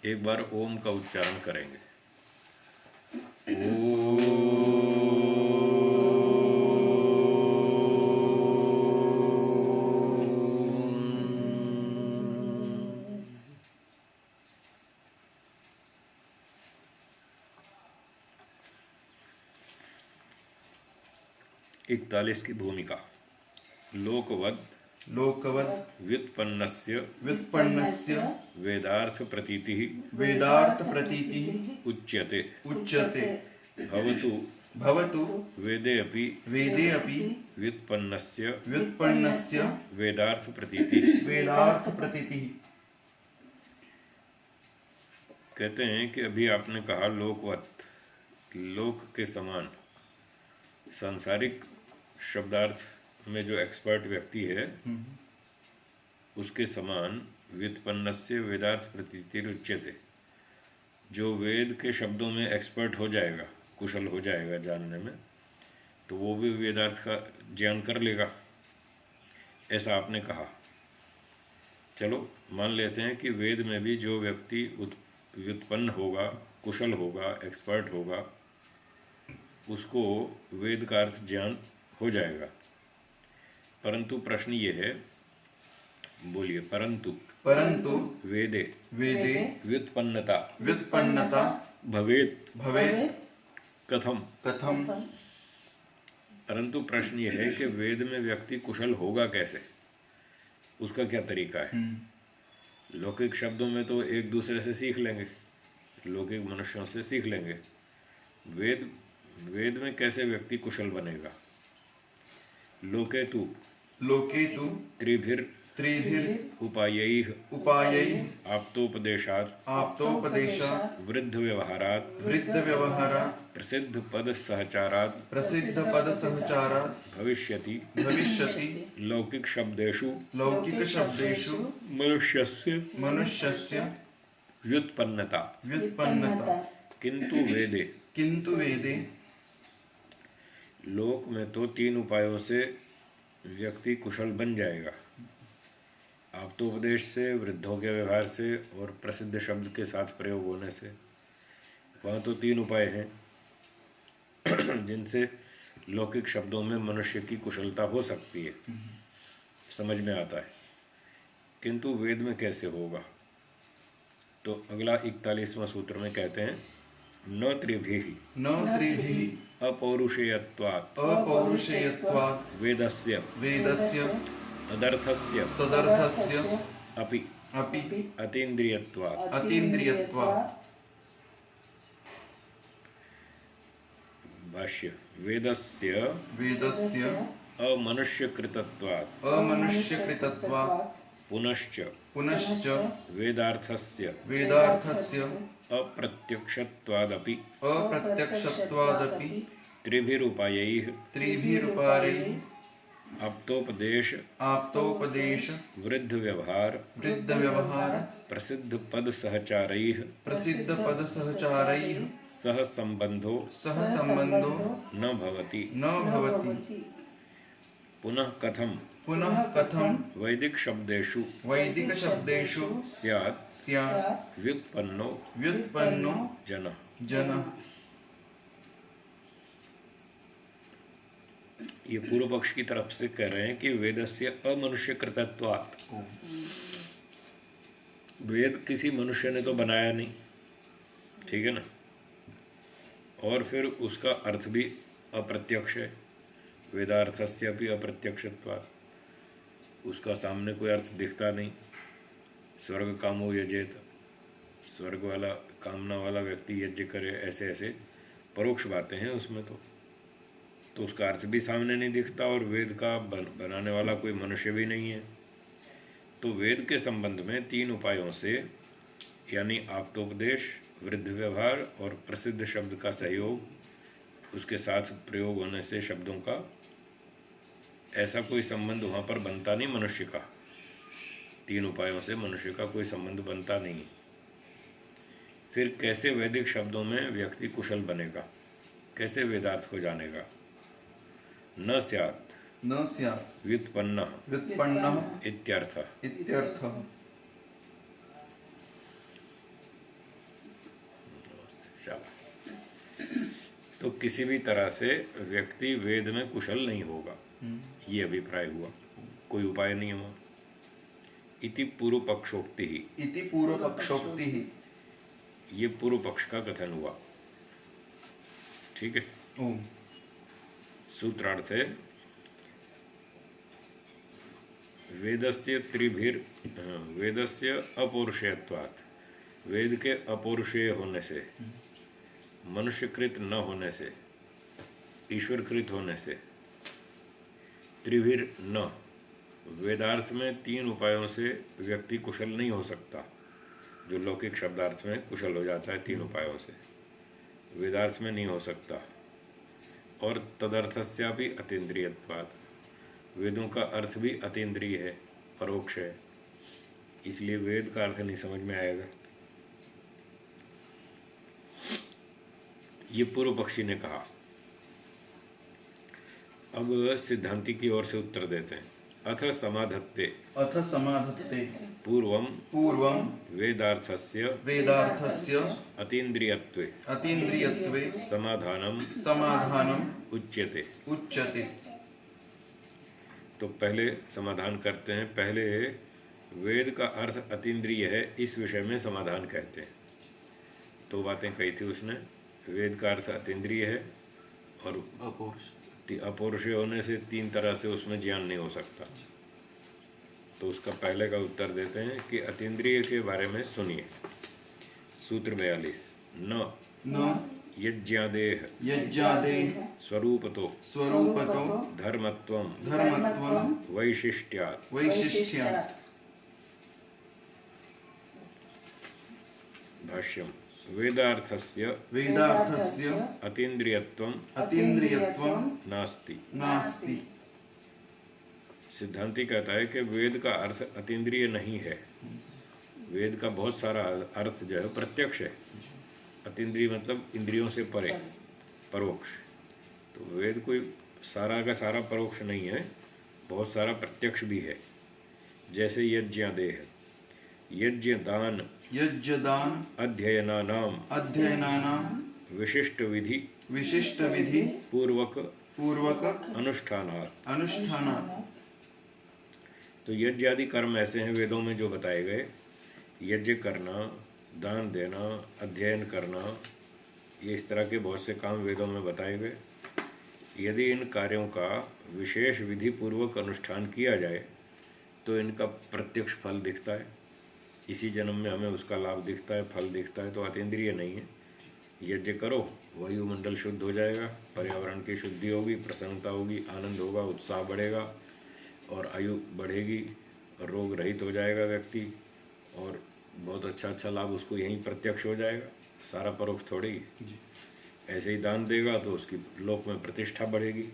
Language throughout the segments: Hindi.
एक बार ओम का उच्चारण करेंगे। ओम। 41 की भूमिका। लोकवद व्युत्पन्नस्य वेदार्थ प्रतीतिः उच्यते। भवतु वेदे अपि व्युत्पन्नस्य वेदार्थ प्रतीतिः। कहते हैं कि अभी आपने कहा लोकवत, लोक के समान। सांसारिक शब्दार्थ में जो एक्सपर्ट व्यक्ति है उसके समान व्युत्पन्नस्य वेदार्थ प्रतीतिरुच्यते। जो वेद के शब्दों में एक्सपर्ट हो जाएगा, कुशल हो जाएगा जानने में, तो वो भी वेदार्थ का ज्ञान कर लेगा, ऐसा आपने कहा। चलो मान लेते हैं कि वेद में भी जो व्यक्ति व्युत्पन्न होगा, कुशल होगा, एक्सपर्ट होगा, उसको वेद का अर्थ ज्ञान हो जाएगा। परंतु प्रश्न ये है, बोलिए, परंतु वेदे व्युत्पन्नता भवेत् कथम। परंतु प्रश्न ये है कि वेद में व्यक्ति कुशल होगा कैसे, उसका क्या तरीका है। लौकिक शब्दों में तो एक दूसरे से सीख लेंगे, लौकिक मनुष्यों से सीख लेंगे। वेद में कैसे व्यक्ति कुशल बनेगा। लोके तु त्रिभिर उपायैः आप्तोपदेशात् वृद्ध व्यवहारात् प्रसिद्ध पद सहचारात् भविष्यति लौकिक शब्देषु मनुष्यस्य व्युत्पन्नता। किंतु वेदे लोक में तो 3 उपायों से व्यक्ति कुशल बन जाएगा। आप्तोपदेश से, वृद्धों के व्यवहार से और प्रसिद्ध शब्द के साथ प्रयोग होने से। वहाँ तो 3 उपाय हैं जिनसे लौकिक शब्दों में मनुष्य की कुशलता हो सकती है, समझ में आता है। किंतु वेद में कैसे होगा। तो अगला 41वां सूत्र में कहते हैं, न त्रिभिः अपौरुषेयत्वात् वेदस्य तदर्थस्य अपि अतीन्द्रियत्वात्। भाष्य। वेदस्य अमनुष्यकृतत्वात् पुनश्च वेदार्थस्य अप्रत्यक्षत्वादपि त्रिभिरुपायैः आप्तोपदेश वृद्ध व्यवहार प्रसिद्ध पद सहचारैः सह संबंधो न भवति। पुनः कथम वैदिक शब्देषु स्यात् व्युत्पन्नो जनः। ये पूर्व पक्ष की तरफ से कह रहे हैं कि वेदस्य अमनुष्यकृतत्वात्, वेद किसी मनुष्य ने तो बनाया नहीं, ठीक है ना, और फिर उसका अर्थ भी अप्रत्यक्ष है। वेदार्थस्य अपि अप्रत्यक्षत्वात्, उसका सामने कोई अर्थ दिखता नहीं। स्वर्ग कामो यजेत, स्वर्ग वाला कामना वाला व्यक्ति यज्ञ करे, ऐसे ऐसे परोक्ष बातें हैं उसमें। तो उसका अर्थ भी सामने नहीं दिखता, और वेद का बनाने वाला कोई मनुष्य भी नहीं है। तो वेद के संबंध में 3 उपायों से, यानी आप्तोपदेश, वृद्ध व्यवहार और प्रसिद्ध शब्द का सहयोग, उसके साथ प्रयोग होने से शब्दों का, ऐसा कोई संबंध वहाँ पर बनता नहीं मनुष्य का। 3 उपायों से मनुष्य का कोई संबंध बनता नहीं। फिर कैसे वैदिक शब्दों में व्यक्ति कुशल बनेगा, कैसे वेदार्थ को जानेगा। न स्यात् व्युत्पन्नः इत्यर्थः। चला। तो किसी भी तरह से व्यक्ति वेद में कुशल नहीं होगा, ये अभिप्राय हुआ, कोई उपाय नहीं हुआ। इति पूर्व पक्षोक्ति ही, इति पूर्व पक्षोक्ति ही, ये पूर्व पक्ष का कथन हुआ। ठीक है। ओम। सूत्रार्थ है वेदस्य त्रिभिर, वेदस्य अपौरुषेयत्वात्, वेद के अपौरुषेय होने से, मनुष्यकृत न होने से, ईश्वरकृत होने से, त्रिभिर न, वेदार्थ में 3 उपायों से व्यक्ति कुशल नहीं हो सकता। जो लौकिक शब्दार्थ में कुशल हो जाता है 3 उपायों से, वेदार्थ में नहीं हो सकता। और तदर्थस्यापि अतीन्द्रियत्वात्, वेदों का अर्थ भी अतीन्द्रिय है, परोक्ष है, इसलिए वेद का अर्थ नहीं समझ में आएगा। ये पूर्व पक्षी ने कहा। अब सिद्धांति की ओर से उत्तर देते हैं। अथ समाधत्ते, अथ समाधत्ते पूर्वम पूर्वम वेदार्थस्य वेदार्थस्य अतीन्द्रियत्वे अतीन्द्रियत्वे समाधानम समाधानम उच्यते। उच्यते। तो पहले समाधान करते हैं। पहले वेद का अर्थ अतीन्द्रिय है, इस विषय में समाधान कहते हैं। 2 बातें कही थी उसने। वेद का अर्थ अतीन्द्रिय है और अपौरुषेय होने से 3 तरह से उसमें ज्ञान नहीं हो सकता। तो उसका पहले का उत्तर देते हैं कि अतीन्द्रिय के बारे में सुनिए। सूत्र 42, न यज्ञादेह यज्ञादेह स्वरूपतो स्वरूपतो धर्मत्वं धर्मत्वं वैशिष्ट्यात्। वैशिष्ट्यात्। भाष्यम वेदार्थस्य वेदार्थस्य अतीन्द्रियत्वं अतीन्द्रियत्वं नास्ति। नास्ति। सिद्धांति कहता है कि वेद का अर्थ अतीन्द्रिय नहीं है। वेद का बहुत सारा अर्थ जो है प्रत्यक्ष है। अतीन्द्रिय मतलब इंद्रियों से परे, परोक्ष। तो वेद कोई सारा का सारा परोक्ष नहीं है, बहुत सारा प्रत्यक्ष भी है। जैसे यज्ञादेह, यज्ञ दान यज्ञदान अध्ययनानाम विशिष्ट विधि पूर्वक अनुष्ठानात्। तो यज्ञ आदि कर्म ऐसे हैं वेदों में जो बताए गए। यज्ञ करना, दान देना, अध्ययन करना, ये इस तरह के बहुत से काम वेदों में बताए गए। यदि इन कार्यों का विशेष विधि पूर्वक अनुष्ठान किया जाए तो इनका प्रत्यक्ष फल दिखता है। इसी जन्म में हमें उसका लाभ दिखता है, फल दिखता है। तो अतीन्द्रिय नहीं है। यज्ञ करो, वायुमंडल शुद्ध हो जाएगा, पर्यावरण की शुद्धि होगी, प्रसन्नता होगी, आनंद होगा, उत्साह बढ़ेगा और आयु बढ़ेगी, रोग रहित हो जाएगा व्यक्ति और बहुत अच्छा लाभ उसको यहीं प्रत्यक्ष हो जाएगा। सारा परोक्ष थोड़ी ही। ऐसे ही दान देगा तो उसकी लोक में प्रतिष्ठा बढ़ेगी,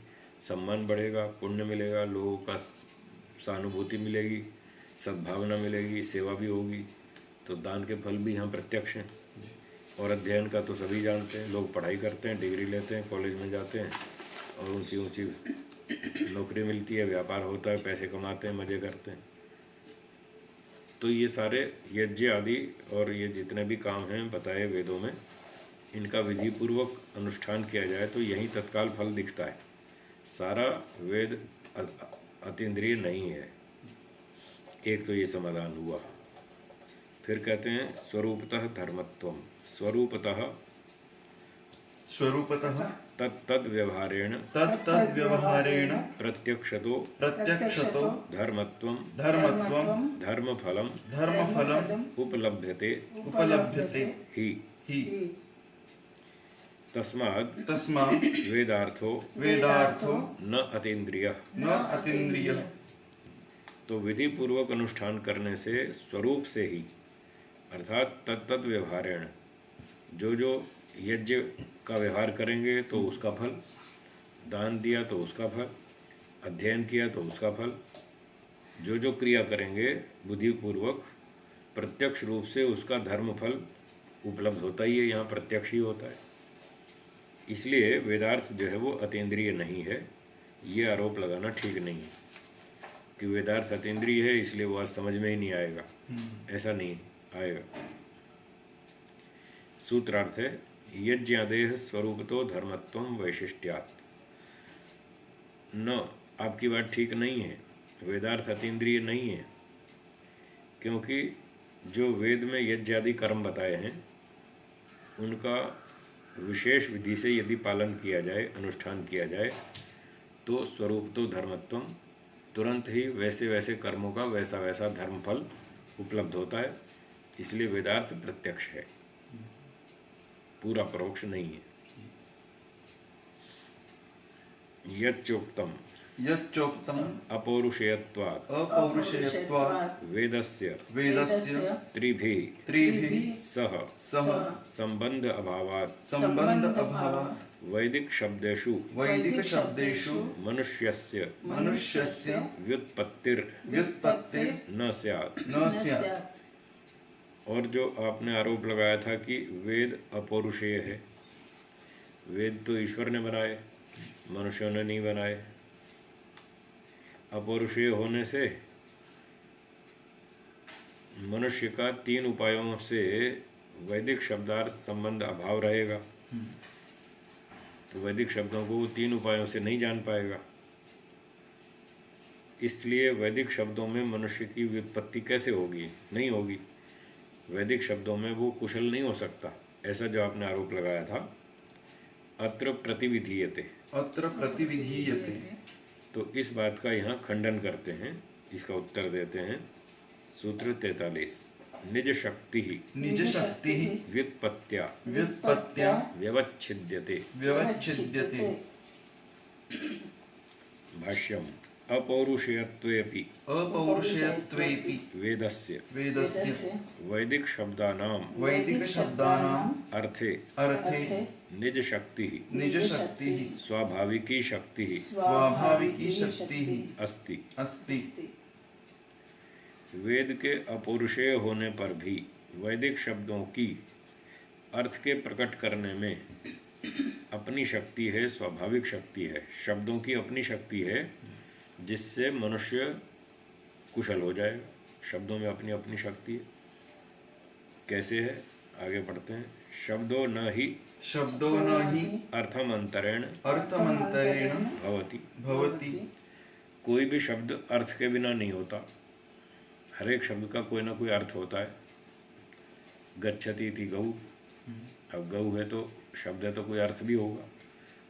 सम्मान बढ़ेगा, पुण्य मिलेगा, लोगों का सहानुभूति मिलेगी, सद्भावना मिलेगी, सेवा भी होगी। तो दान के फल भी यहाँ प्रत्यक्ष हैं। और अध्ययन का तो सभी जानते हैं। लोग पढ़ाई करते हैं, डिग्री लेते हैं, कॉलेज में जाते हैं और ऊंची ऊंची नौकरी मिलती है, व्यापार होता है, पैसे कमाते हैं, मज़े करते हैं। तो ये सारे यज्ञ आदि और ये जितने भी काम हैं बताए वेदों में, इनका विधि पूर्वक अनुष्ठान किया जाए तो यही तत्काल फल दिखता है। सारा वेद अतीन्द्रिय नहीं है। एक तो ये समाधान हुआ। फिर कहते हैं स्वरूपतः धर्मत्वम, स्वरूपतः तत्तद व्यवहारेण प्रत्यक्षतो धर्मत्वम धर्मफलम उपलभ्यते ही। तस्माद् वेदार्थो न अतीन्द्रियः। तो विधि पूर्वक अनुष्ठान करने से स्वरूप से ही, अर्थात तत्तद व्यवहारेण, जो यज्ञ का व्यवहार करेंगे तो उसका फल, दान दिया तो उसका फल, अध्ययन किया तो उसका फल, जो क्रिया करेंगे बुद्धिपूर्वक प्रत्यक्ष रूप से उसका धर्म फल उपलब्ध होता ही है। यहाँ प्रत्यक्ष ही होता है। इसलिए वेदार्थ जो है वो अतीन्द्रिय नहीं है। ये आरोप लगाना ठीक नहीं है कि वेदार्थ अतीन्द्रिय है इसलिए वो आज समझ में ही नहीं आएगा। ऐसा नहीं आएगा। सूत्रार्थ है यज्ञादेह स्वरूपतो धर्मत्वम वैशिष्ट्यात्। न, आपकी बात ठीक नहीं है, वेदार्थ अतीन्द्रिय नहीं है, क्योंकि जो वेद में यज्ञ आदि कर्म बताए हैं उनका विशेष विधि से यदि पालन किया जाए, अनुष्ठान किया जाए, तो स्वरूपतो धर्मत्वम, तुरंत ही वैसे वैसे कर्मों का वैसा वैसा धर्मफल उपलब्ध होता है। इसलिए वेदार्थ प्रत्यक्ष है, पूरा परोक्ष नहीं है। यच्चोक्तम यच्चोक्तम् अपौरुषेयत्वात् अपौरुषेयत्वात् वेदस्य वेदस्य त्रिभिः सह सह संबंध अभावात् संबंध अभावात् वैदिक शब्देषु वैदिक शब्देषु मनुष्यस्य मनुष्यस्य व्युत्पत्तिर व्युत्पत्तिर् न स्यात्। न स्यात्। और जो आपने आरोप लगाया था कि वेद अपौरुषेय है, वेद तो ईश्वर ने बनाए, मनुष्यों ने नहीं बनाए। अपौरुषेय होने से मनुष्य का 3 उपायों से वैदिक शब्दार्थ संबंध अभाव रहेगा, तो वैदिक शब्दों को वो 3 उपायों से नहीं जान पाएगा। इसलिए वैदिक शब्दों में मनुष्य की व्युत्पत्ति कैसे होगी? नहीं होगी। वैदिक शब्दों में वो कुशल नहीं हो सकता, ऐसा जो आपने आरोप लगाया था। अत्र प्रतिविधीयते, अत्र प्रतिविधीयते। तो इस बात का यहाँ खंडन करते हैं, इसका उत्तर देते हैं। सूत्र 43, निज शक्ति निज शक्ति व्युत्पत्त्या व्युत्पत्त्या व्यवच्छिद्यते। व्यवच्छिद्यते। भाष्यम अपौरुषेयत्वेपि अपौरुषेयत्वेपि वेदस्य वेदस्य वैदिक शब्दानां वैदिक शब्दानाम् अर्थे अर्थे निज शक्ति निज शक्ति स्वाभाविकी शक्ति स्वाभाविकी शक्ति अस्ति। अस्ति। वेद के अपौरुषेय होने पर भी वैदिक शब्दों की अर्थ के प्रकट करने में अपनी शक्ति है, स्वाभाविक शक्ति है। शब्दों की अपनी शक्ति है जिससे मनुष्य कुशल हो जाएगा। शब्दों में अपनी अपनी शक्ति है। कैसे है? आगे पढ़ते हैं। शब्दो न ही शब्दो न हि अर्थमंतरेण अर्थमन्तरेण भवति। भवति। कोई भी शब्द अर्थ के बिना नहीं होता। हर एक शब्द का कोई ना कोई अर्थ होता है। गच्छति इति गौ, अब गौ है तो शब्द है तो कोई अर्थ भी होगा,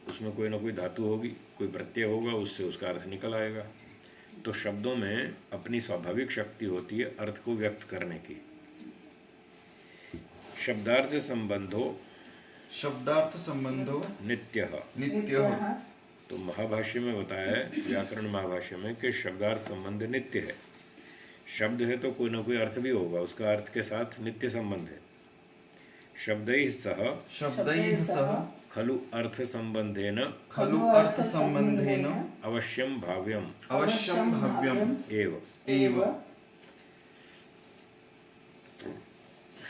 उसमें कोई ना कोई धातु होगी, कोई प्रत्यय होगा, उससे उसका अर्थ निकल आएगा। तो शब्दों में अपनी स्वाभाविक शक्ति होती है अर्थ को व्यक्त करने की। शब्दार्थ संबंधो शब्दार्थ संबंधो नित्यः। नित्यः। तो महाभाष्य में बताया है, व्याकरण महाभाष्य में, कि शब्दार्थ संबंध नित्य है। शब्द है तो कोई ना कोई अर्थ भी होगा, उसका अर्थ के साथ नित्य संबंध है। शब्दैः सह शब्दैः सह खलु अर्थ संबंधेन खलु अर्थ संबंधेन अवश्यम भाव्यम अवश्यं भव्यम् एव। एव।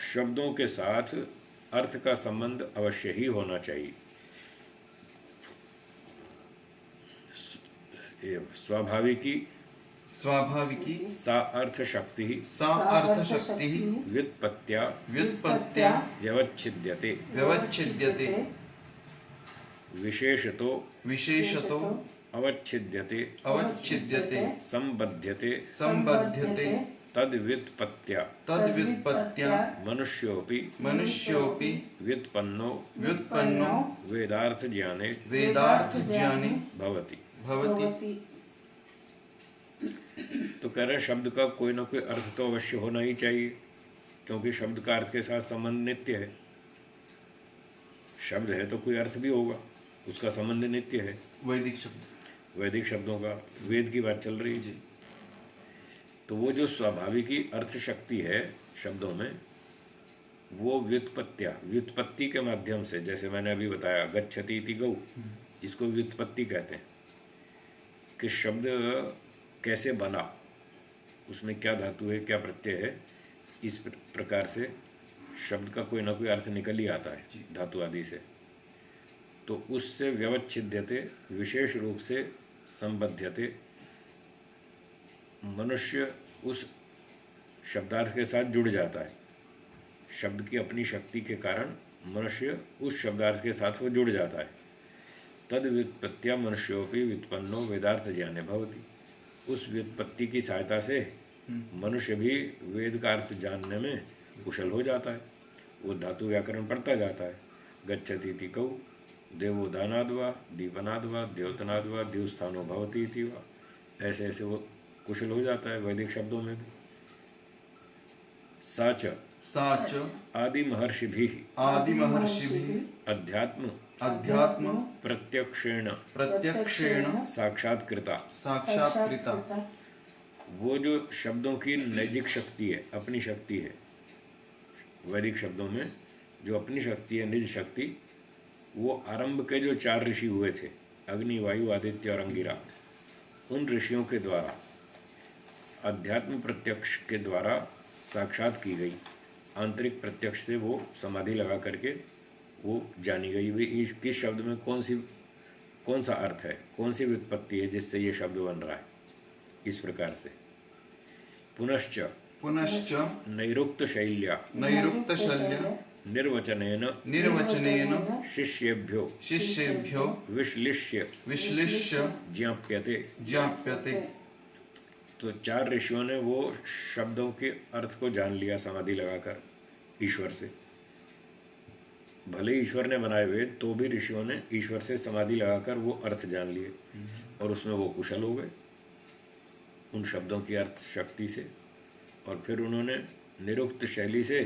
शब्दों के साथ अर्थ का संबंध अवश्य ही होना चाहिए। स्वाभाविकी स्वाभाविकी सा अर्थ शक्ति सा अर्थ शक्ति व्युत्पत्त्या व्युत्पत्त्या व्यवच्छिद्यते। व्यवच्छिद्यते। विशेषतो विशेषतो अवच्छिद्यते अवच्छिद्यते संबध्यते संबध्यते तद्व्युत्पत्त्या तद्व्युत्पत्त्या मनुष्योऽपि मनुष्योऽपि व्युत्पन्नो व्युत्पन्नो वेदार्थ ज्ञाने वेदार्थ ज्ञाने भवति। भवति। तो कह रहे शब्द का कोई ना कोई अर्थ तो अवश्य होना ही चाहिए, क्योंकि शब्द का अर्थ के साथ संबंध नित्य है। शब्द है तो कोई अर्थ भी होगा, उसका संबंध नित्य है। वैदिक शब्द, वैदिक शब्दों का, वेद की बात चल रही है। तो वो जो स्वाभाविकी अर्थ शक्ति है शब्दों में, वो व्युत्पत्ति के माध्यम से, जैसे मैंने अभी बताया गच्छति इति गौ, इसको व्युत्पत्ति कहते हैं। कि शब्द कैसे बना, उसमें क्या धातु है, क्या प्रत्यय है, इस प्रकार से शब्द का कोई ना कोई अर्थ निकल ही आता है धातु आदि से। तो उससे व्यवच्छिद्यते, विशेष रूप से संबध्यते, मनुष्य उस शब्दार्थ के साथ जुड़ जाता है। शब्द की अपनी शक्ति के कारण मनुष्य उस शब्दार्थ के साथ वो जुड़ जाता है। तद व्युत्पत्तिया मनुष्योपि व्युत्पन्नो वेदार्थ ज्ञाने भवति। उस व्युत्पत्ति की सहायता से मनुष्य भी वेद का अर्थ जानने में कुशल हो जाता है। वो धातु व्याकरण पढ़ता जाता है। गच्छति इति कौ देवो दानाद्वा दीपनाद्वा द्योतनाद्वा द्युस्थानो भवति इति वा। ऐसे ऐसे वो कुशल हो जाता है वैदिक शब्दों में भी। साच साच आदि महर्षिभिः आदिमहर्षिभिः अध्यात्म अध्यात्म प्रत्यक्षेण प्रत्यक्षेण साक्षात्कृता। साक्षात्कृता। वो जो शब्दों की नैतिक शक्ति है, अपनी शक्ति है, वैदिक शब्दों में जो अपनी शक्ति है, निज शक्ति, वो आरंभ के जो 4 ऋषि हुए थे, अग्नि, वायु, आदित्य और अंगिरा, उन ऋषियों के द्वारा अध्यात्म प्रत्यक्ष के द्वारा साक्षात की गई। आंतरिक प्रत्यक्ष से वो समाधि लगा करके वो जानी गई भी इस किस शब्द में कौन सा अर्थ है, कौन सी व्युत्पत्ति है जिससे ये शब्द बन रहा है। इस प्रकार से पुनश्च पुनश्च नैरुक्त शैल्या नैरुक्तशल्य निर्वचनेन शिष्येभ्यो विश्लिष्य विश्लिष्य ज्ञाप्यते। ज्ञाप्यते। तो 4 ऋषियों ने वो शब्दों के अर्थ को जान लिया समाधि लगाकर ईश्वर से। भले ईश्वर ने बनाए वेद, तो भी ऋषियों ने ईश्वर से समाधि लगाकर वो अर्थ जान लिए और उसमें वो कुशल हो गए उन शब्दों की अर्थ शक्ति से। और फिर उन्होंने निरुक्त शैली से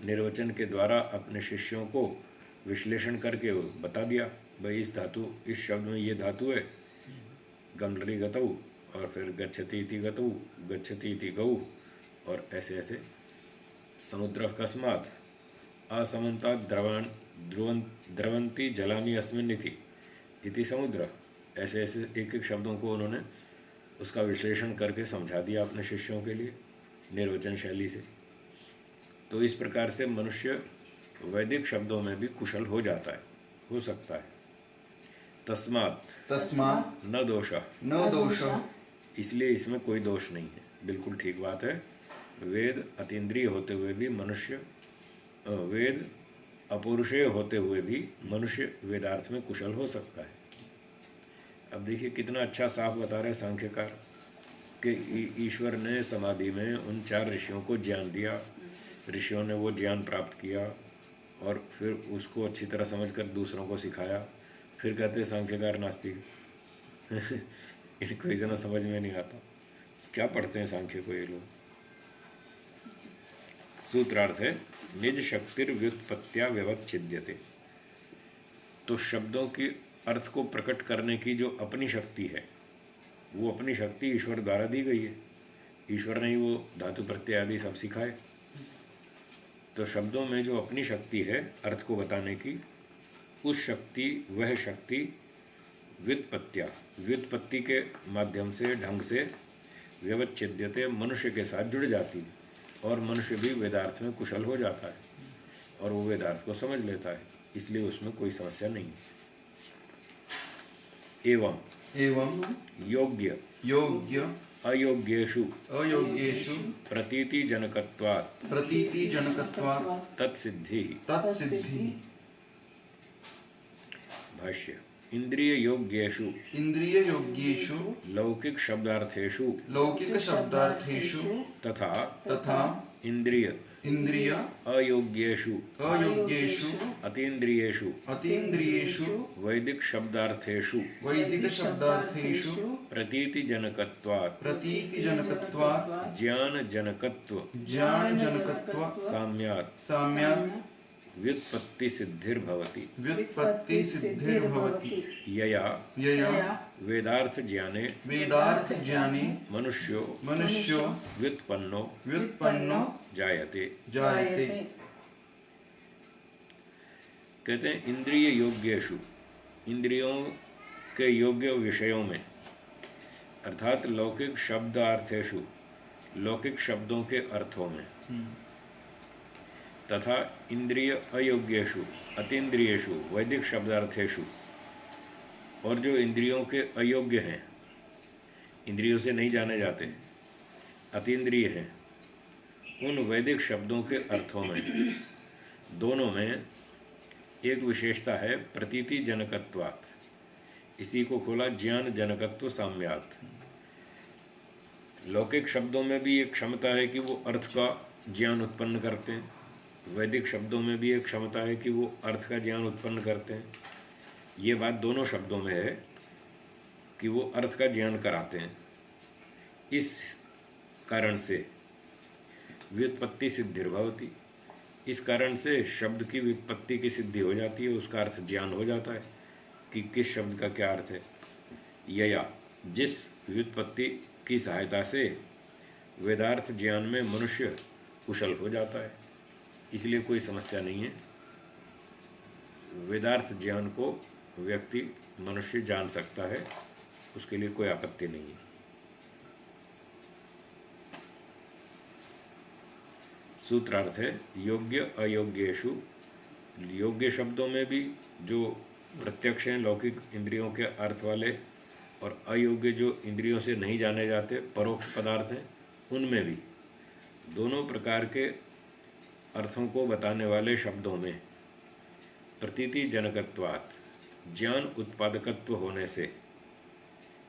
निर्वचन के द्वारा अपने शिष्यों को विश्लेषण करके वो बता दिया, भाई इस धातु, इस शब्द में ये धातु है, गमलरी गतौ, और फिर गच्छति इति गतौ, गच्छति इति गौ, और ऐसे ऐसे समुद्र कस्मात् असमन्ता द्रवंती जलानि अस्मिन् इति समुद्र। ऐसे ऐसे एक एक शब्दों को उन्होंने उसका विश्लेषण करके समझा दिया अपने शिष्यों के लिए निर्वचन शैली से। तो इस प्रकार से मनुष्य वैदिक शब्दों में भी कुशल हो जाता है, हो सकता है। तस्मात् न दोष, न दोष। इसलिए इसमें कोई दोष नहीं है, बिल्कुल ठीक बात है। वेद अतीन्द्रिय होते हुए भी मनुष्य, वेद अपौरुषेय होते हुए भी मनुष्य वेदार्थ में कुशल हो सकता है। अब देखिए कितना अच्छा साफ बता रहे सांख्यकार कि ईश्वर ने समाधि में उन 4 ऋषियों को ज्ञान दिया, ऋषियों ने वो ज्ञान प्राप्त किया और फिर उसको अच्छी तरह समझकर दूसरों को सिखाया। फिर कहते सांख्यकार नास्तिक इनको इतना समझ में नहीं आता, क्या पढ़ते हैं सांख्य को ये लोग। सूत्रार्थ है निज शक्तिर व्युत्पत्त्या व्यवच्छिद्यते। तो शब्दों की अर्थ को प्रकट करने की जो अपनी शक्ति है, वो अपनी शक्ति ईश्वर द्वारा दी गई है। ईश्वर ने ही वो धातु प्रत्यय आदि सब सिखाए। तो शब्दों में जो अपनी शक्ति है अर्थ को बताने की, उस शक्ति, वह शक्ति व्युत्पत्ति के माध्यम से, ढंग से व्यवच्छिद्यते, मनुष्य के साथ जुड़ जाती है और मनुष्य भी वेदार्थ में कुशल हो जाता है और वो वेदार्थ को समझ लेता है, इसलिए उसमें कोई समस्या नहीं है। एवं योग्य अयोग्येषु प्रतीति जनकत्वात् तत्सिद्धि। भाष्य इंद्रिय योग्येषु लौकिक शब्दार्थेषु तथा इंद्रिय अयोग्येषु अतीन्द्रियेषु वैदिक शब्दार्थेषु प्रतीति जनकत्वात् ज्ञान जनकत्व साम्यात् व्युत्पत्ति सिद्धिर्भवति। यया वेदार्थ ज्ञाने मनुष्यो व्युत्पन्नो जायते। कहते हैं इंद्रिय योग्येषु, इंद्रियों के योग्य विषयों में, अर्थात लौकिक शब्दार्थेषु, लौकिक शब्दों के अर्थों में, तथा इंद्रिय अयोग्येषु अतीन्द्रियेषु वैदिक शब्दार्थेषु, और जो इंद्रियों के अयोग्य हैं, इंद्रियों से नहीं जाने जाते, अतीन्द्रिय हैं, उन वैदिक शब्दों के अर्थों में, दोनों में एक विशेषता है प्रतीति जनकत्वात्, इसी को खोला ज्ञान जनकत्व साम्यात्। लौकिक शब्दों में भी एक क्षमता है कि वो अर्थ का ज्ञान उत्पन्न करते हैं, वैदिक शब्दों में भी एक क्षमता है कि वो अर्थ का ज्ञान उत्पन्न करते हैं। ये बात दोनों शब्दों में है कि वो अर्थ का ज्ञान कराते हैं। इस कारण से व्युत्पत्ति सिद्धिर्भवति, इस कारण से शब्द की व्युत्पत्ति की सिद्धि हो जाती है, उसका अर्थ ज्ञान हो जाता है कि किस शब्द का क्या अर्थ है। या जिस व्युत्पत्ति की सहायता से वेदार्थ ज्ञान में मनुष्य कुशल हो जाता है, इसलिए कोई समस्या नहीं है। वेदार्थ ज्ञान को व्यक्ति मनुष्य जान सकता है, उसके लिए कोई आपत्ति नहीं है। सूत्रार्थ है योग्य अयोग्येषु, योग्य शब्दों में भी जो प्रत्यक्ष हैं लौकिक इंद्रियों के अर्थ वाले, और अयोग्य जो इंद्रियों से नहीं जाने जाते परोक्ष पदार्थ हैं, उनमें भी दोनों प्रकार के अर्थों को बताने वाले शब्दों में प्रतीति जनकत्वात्, ज्ञान उत्पादकत्व होने से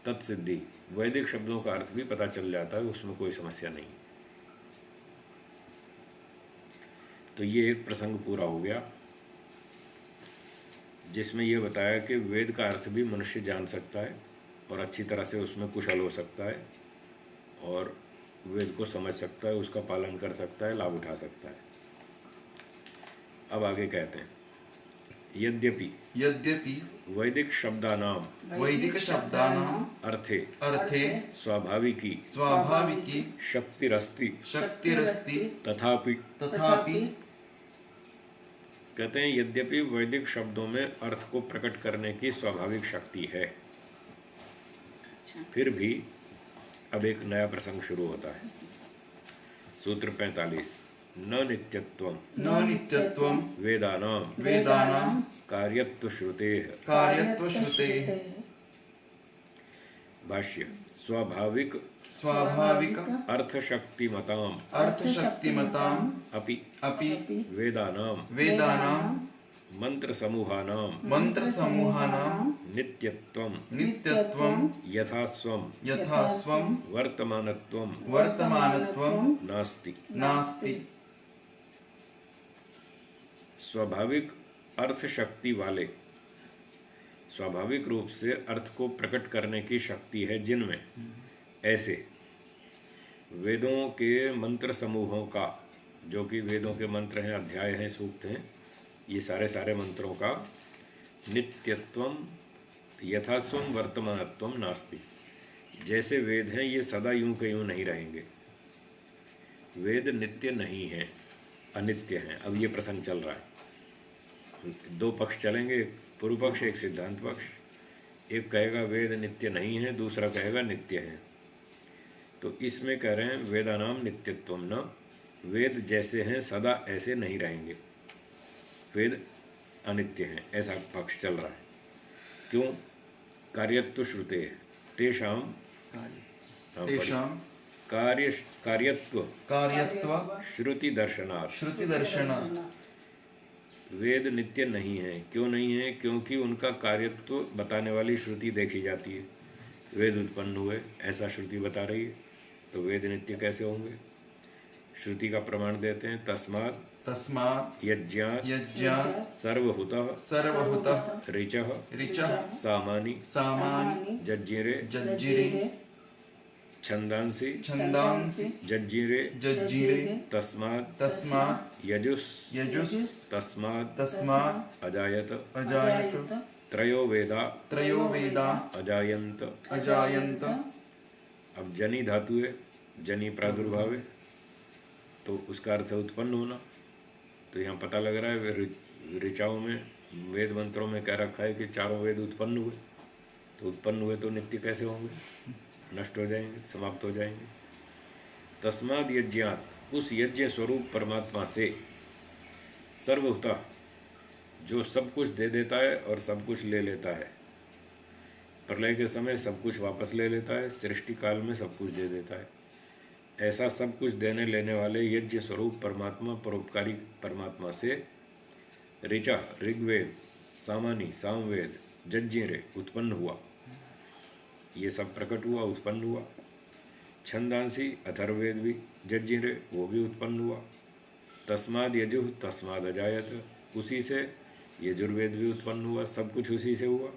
तत्सिद्धि, वैदिक शब्दों का अर्थ भी पता चल जाता है, उसमें कोई समस्या नहीं। तो ये एक प्रसंग पूरा हो गया जिसमें यह बताया कि वेद का अर्थ भी मनुष्य जान सकता है और अच्छी तरह से उसमें कुशल हो सकता है और वेद को समझ सकता है, उसका पालन कर सकता है, लाभ उठा सकता है। अब आगे कहते हैं यद्यपि वैदिक शब्दानाम अर्थे स्वाभाविकी शक्तिरस्ति तथापि कहते हैं यद्यपि वैदिक शब्दों में अर्थ को प्रकट करने की स्वाभाविक शक्ति है, फिर भी अब एक नया प्रसंग शुरू होता है। सूत्र 45 न नित्यत्वं वेदानां कार्यत्व श्रुतेः। भाष्य स्वाभाविक अर्थशक्तिमताम् अपि वेदानां मंत्रसमूहानां नित्यत्वं यथास्वं वर्तमानत्वं नास्ति। स्वाभाविक अर्थ शक्ति वाले, स्वाभाविक रूप से अर्थ को प्रकट करने की शक्ति है जिनमें, ऐसे वेदों के मंत्र समूहों का, जो कि वेदों के मंत्र हैं, अध्याय हैं, सूक्त हैं, ये सारे मंत्रों का नित्यत्वम यथास्वम वर्तमानत्वम नास्ति। जैसे वेद हैं ये सदा यूं के यूं नहीं रहेंगे, वेद नित्य नहीं हैं, अनित्य हैं। अब ये प्रसंग चल रहा है, दो पक्ष चलेंगे, एक पूर्व पक्ष एक सिद्धांत पक्ष। एक कहेगा वेद नित्य नहीं है, दूसरा कहेगा नित्य है। तो इसमें कह रहे हैं वेदानाम नित्यत्वम न, वेद जैसे हैं सदा ऐसे नहीं रहेंगे, वेद अनित्य हैं, ऐसा पक्ष चल रहा है। क्यों? कार्यत्व श्रुते तेषां कार्यत्व श्रुति दर्शनात्। वेद नित्य नहीं है, क्यों नहीं है? क्योंकि उनका कार्यत्व बताने वाली श्रुति देखी जाती है। वेद उत्पन्न हुए ऐसा श्रुति बता रही है, तो वेद नित्य कैसे होंगे? श्रुति का प्रमाण देते हैं तस्मात् यज्ञात् सर्वहुतः ऋचः सामानि जज्जिरे छंदांसि जज्जिरे तस्मात् यजुस् तस्मात् अजायत त्रयो वेदा अजायंत। अब जनी धातु है, जनी प्रादुर्भाव है, तो उसका अर्थ है उत्पन्न होना। तो यहाँ पता लग रहा है ऋचाओं में, वेद मंत्रों में कह रखा है कि चारों वेद उत्पन्न हुए, तो उत्पन्न हुए तो नित्य कैसे होंगे? नष्ट हो जाएंगे, समाप्त हो जाएंगे। तस्माद् यज्ञात्, उस यज्ञ स्वरूप परमात्मा से, सर्वहुतः, जो सब कुछ दे देता है और सब कुछ ले लेता है, प्रलय के समय सब कुछ वापस ले लेता है, सृष्टि काल में सब कुछ दे देता है, ऐसा सब कुछ देने लेने वाले यज्ञ स्वरूप परमात्मा, परोपकारी परमात्मा से ऋचा ऋग्वेद, सामानी सामवेद, जज्जिरे उत्पन्न हुआ, ये सब प्रकट हुआ, उत्पन्न हुआ। छंदांसी अथर्ववेद भी, जज्जिरे वो भी उत्पन्न हुआ। तस्माद यजुः तस्माद अजायत, उसी से यजुर्वेद भी उत्पन्न हुआ, सब कुछ उसी से हुआ,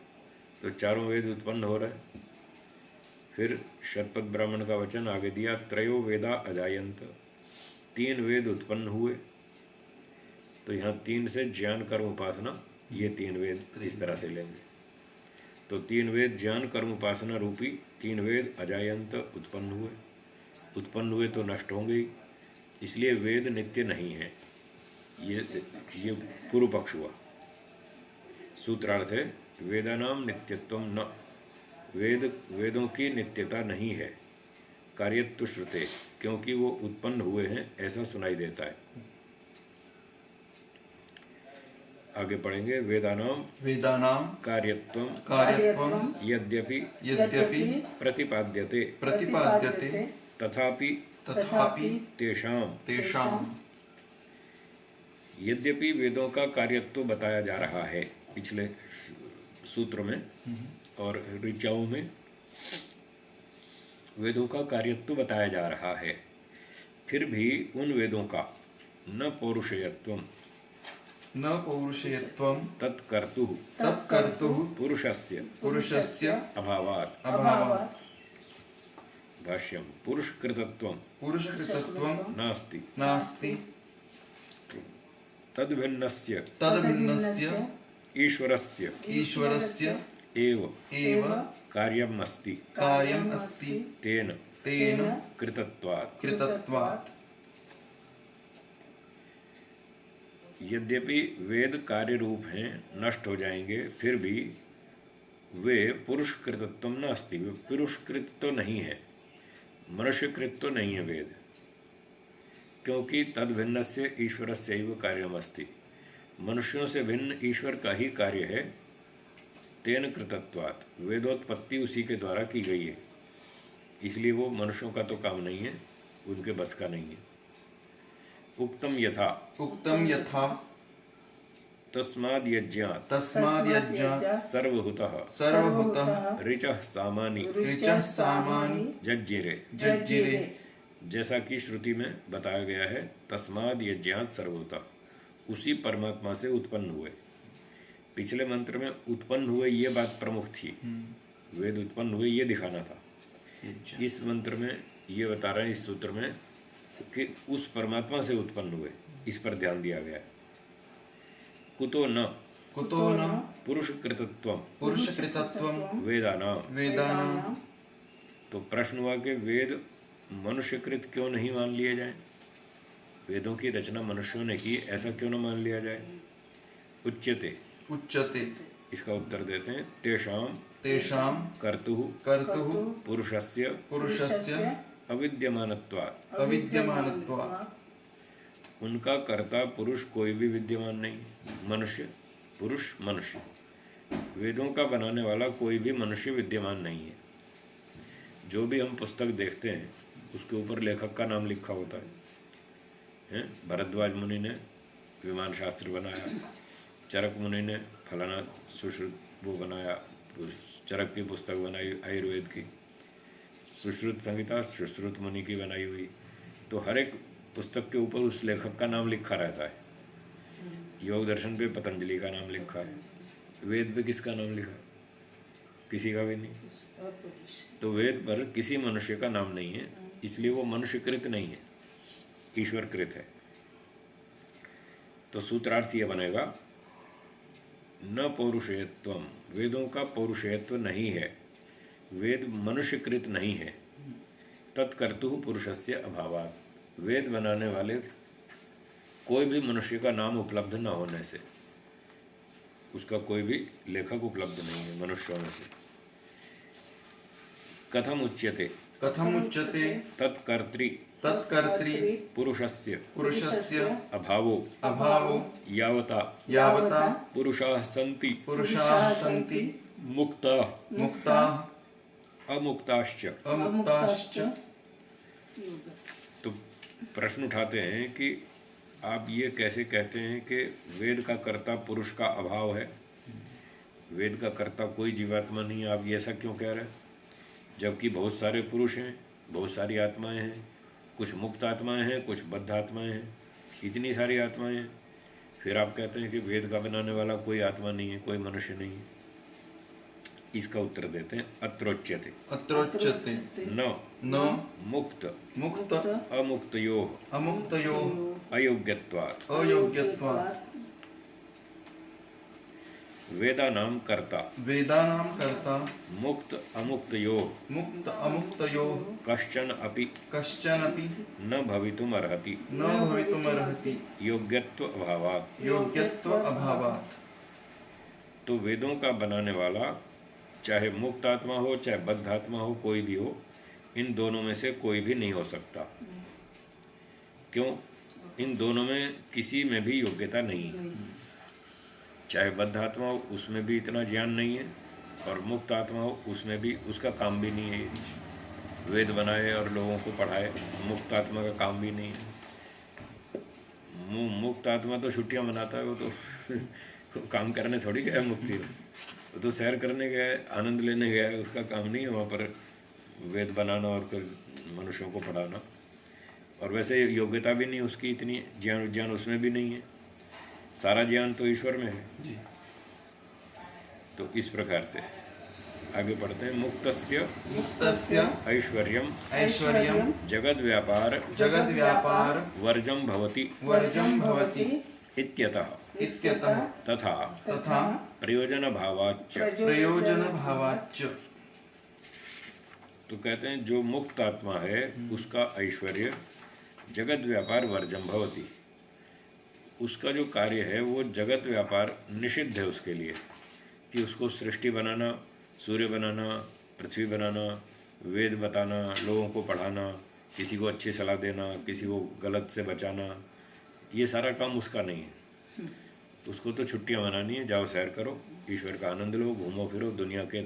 तो चारों वेद उत्पन्न हो रहे हैं। फिर शतपथ ब्राह्मण का वचन आगे दिया, त्रयो वेदा अजायंत, 3 वेद उत्पन्न हुए। तो यहाँ 3 से ज्ञान कर्म उपासना, ये 3 वेद इस तरह से लेंगे। तो 3 वेद ज्ञान कर्म उपासना रूपी 3 वेद अजायंत उत्पन्न हुए तो नष्ट होंगे ही, इसलिए वेद नित्य नहीं है। ये पूर्व पक्ष हुआ। सूत्रार्थ है, वेदानाम नित्यत्वम न, वेदों की नित्यता नहीं है। कार्यत्व श्रुते, क्योंकि वो उत्पन्न हुए हैं ऐसा सुनाई देता है। आगे पढ़ेंगे, वेदानाम कार्यत्वम यद्यपि प्रतिपाद्यते तथापि तेषाम, यद्यपि वेदों का कार्यत्व बताया जा रहा है पिछले सूत्र में और ऋचाओं में वेदों का कार्यत्व बताया जा रहा है, फिर भी उन वेदों का न पौरुषेयत्वम तत्कर्तुः पुरुषस्य अभावात्। भाष्यम, पुरुषकृतत्वम नास्ति तद्भिन्नस्य ईश्वरस्य एव कार्यम् अस्ति तेन कृतत्वात्। यद्यपि वेद कार्य रूप हैं, नष्ट हो जाएंगे, फिर भी वे पुरुषकृतत्व न अस्ति, वे पुरुषकृत तो नहीं है, मनुष्यकृत तो नहीं है वेद, क्योंकि तद भिन्न से ईश्वर से ही कार्यम अस्ति, मनुष्यों से भिन्न ईश्वर का ही कार्य है। तेन कृतत्वात्, वेदोत्पत्ति उसी के द्वारा की गई है, इसलिए वो मनुष्यों का तो काम नहीं है, उनके बस का नहीं है। उक्तम यथा तस्माद् यज्ञात् सर्वहुतः ऋचः सामानि जज्जिरे, जैसा कि श्रुति में बताया गया है, तस्माद् यज्ञात् सर्वहुतः, उसी परमात्मा से उत्पन्न हुए। पिछले मंत्र में उत्पन्न हुए ये बात प्रमुख थी, वेद उत्पन्न हुए ये दिखाना था। इस मंत्र में ये बता रहे हैं, इस सूत्र में, कि उस परमात्मा से उत्पन्न हुए, इस पर ध्यान दिया गया। कुतो न पुरुषकृतत्वम वेदानाम, तो प्रश्न हुआ कि वेद मनुष्यकृत क्यों नहीं मान लिए जाए, वेदों की रचना मनुष्यों ने की, ऐसा क्यों न मान लिया जाए। उच्यते, इसका उत्तर देते हैं, तेषाम कर्तुः पुरुषस्य अविद्यमानत्वात्, उनका कर्ता पुरुष कोई भी विद्यमान नहीं, मनुष्य मनुष्य, वेदों का बनाने वाला कोई भी मनुष्य विद्यमान नहीं है। जो भी हम पुस्तक देखते हैं उसके ऊपर लेखक का नाम लिखा होता है। भरद्वाज मुनि ने विमान शास्त्र बनाया, चरक मुनि ने फलाना सुश्रुत वो बनाया, चरक की पुस्तक बनाई आयुर्वेद की, सुश्रुत संहिता सुश्रुत मुनि की बनाई हुई। तो हर एक पुस्तक के ऊपर उस लेखक का नाम लिखा रहता है। योग दर्शन पे पतंजलि का नाम लिखा है, वेद पे किसका नाम लिखा है? किसी का भी नहीं। तो वेद पर किसी मनुष्य का नाम नहीं है, इसलिए वो मनुष्यकृत नहीं है, ईश्वरकृत है। तो सूत्रार्थ ये बनेगा, न पौरुषेयत्वम, वेदों का पौरुषेयत्व नहीं है, वेद मनुष्यकृत नहीं है। तत्कर्तुः पुरुषस्य अभावात्, वेद बनाने वाले कोई भी मनुष्य का नाम उपलब्ध न होने से, उसका कोई भी लेखक उपलब्ध नहीं है मनुष्यों में से। कथम उच्यते तत्कर्त्री पुरुषस्य अभावो यावता पुरुषाः सन्ति मुक्ताः अमुक्ताश्च। तो प्रश्न उठाते हैं कि आप ये कैसे कहते हैं कि वेद का कर्ता पुरुष का अभाव है, वेद का कर्ता कोई जीवात्मा नहीं है, आप ये ऐसा क्यों कह रहे हैं? जबकि बहुत सारे पुरुष हैं, बहुत सारी आत्माएं हैं, कुछ मुक्त आत्माएं हैं, कुछ बद्ध आत्माएं हैं, इतनी सारी आत्माएं हैं, फिर आप कहते हैं कि वेद का बनाने वाला कोई आत्मा नहीं है, कोई मनुष्य नहीं है। इसका उत्तर देते हैं अत्रोच्यते अत्रोच्यते न न मुक्त मुक्त अमुक्तयोः अमुक्तयोः अयोग्यत्वात् अयोग्यत्वात् वेदानां कर्ता वेदानां कर्ता मुक्त अमुक्तयोः मुक्त अमुक्तयोः कश्चन अपि कश्चनपि न भवितुमर्हति न भवितुमर्हति योग्यत्व अभावात्। योग्यत्व अभावात्। तो वेदों का बनाने वाला चाहे मुक्त आत्मा हो चाहे बद्ध आत्मा हो, कोई भी हो, इन दोनों में से कोई भी नहीं हो सकता। क्यों? इन दोनों में किसी में भी योग्यता नहीं है। चाहे बद्ध आत्मा हो उसमें भी इतना ज्ञान नहीं है, और मुक्त आत्मा हो उसमें भी उसका काम भी नहीं है। वेद बनाए और लोगों को पढ़ाए, मुक्त आत्मा का काम भी नहीं है। मुक्त आत्मा तो छुट्टियां मनाता है, वो तो काम करने थोड़ी गया मुक्ति में, वो तो सैर करने गया है, आनंद लेने गया है, उसका काम नहीं है वहाँ पर वेद बनाना और फिर मनुष्यों को पढ़ाना। और वैसे योग्यता भी नहीं उसकी, इतनी ज्ञान उसमें भी नहीं है, सारा ज्ञान तो ईश्वर में है जी। तो इस प्रकार से आगे पढ़ते हैं। मुक्तस्य मुक्तस्य ऐश्वर्यम ऐश्वर्यं जगद व्यापार जगद् व्यापार वर्जम भवति वर्जं भवति इत्यतः इत्यतः तथा तथा प्रयोजन भावाच्च। प्रयोजन भावाच्च। तो कहते हैं जो मुक्त आत्मा है उसका ऐश्वर्य जगत व्यापार वर्जम भवति, उसका जो कार्य है वो जगत व्यापार निषिद्ध है उसके लिए, कि उसको सृष्टि बनाना, सूर्य बनाना, पृथ्वी बनाना, वेद बताना, लोगों को पढ़ाना, किसी को अच्छी सलाह देना, किसी को गलत से बचाना, ये सारा काम उसका नहीं है। उसको तो छुट्टियां मनानी है, जाओ सैर करो, ईश्वर का आनंद लो, घूमो फिरो, दुनिया के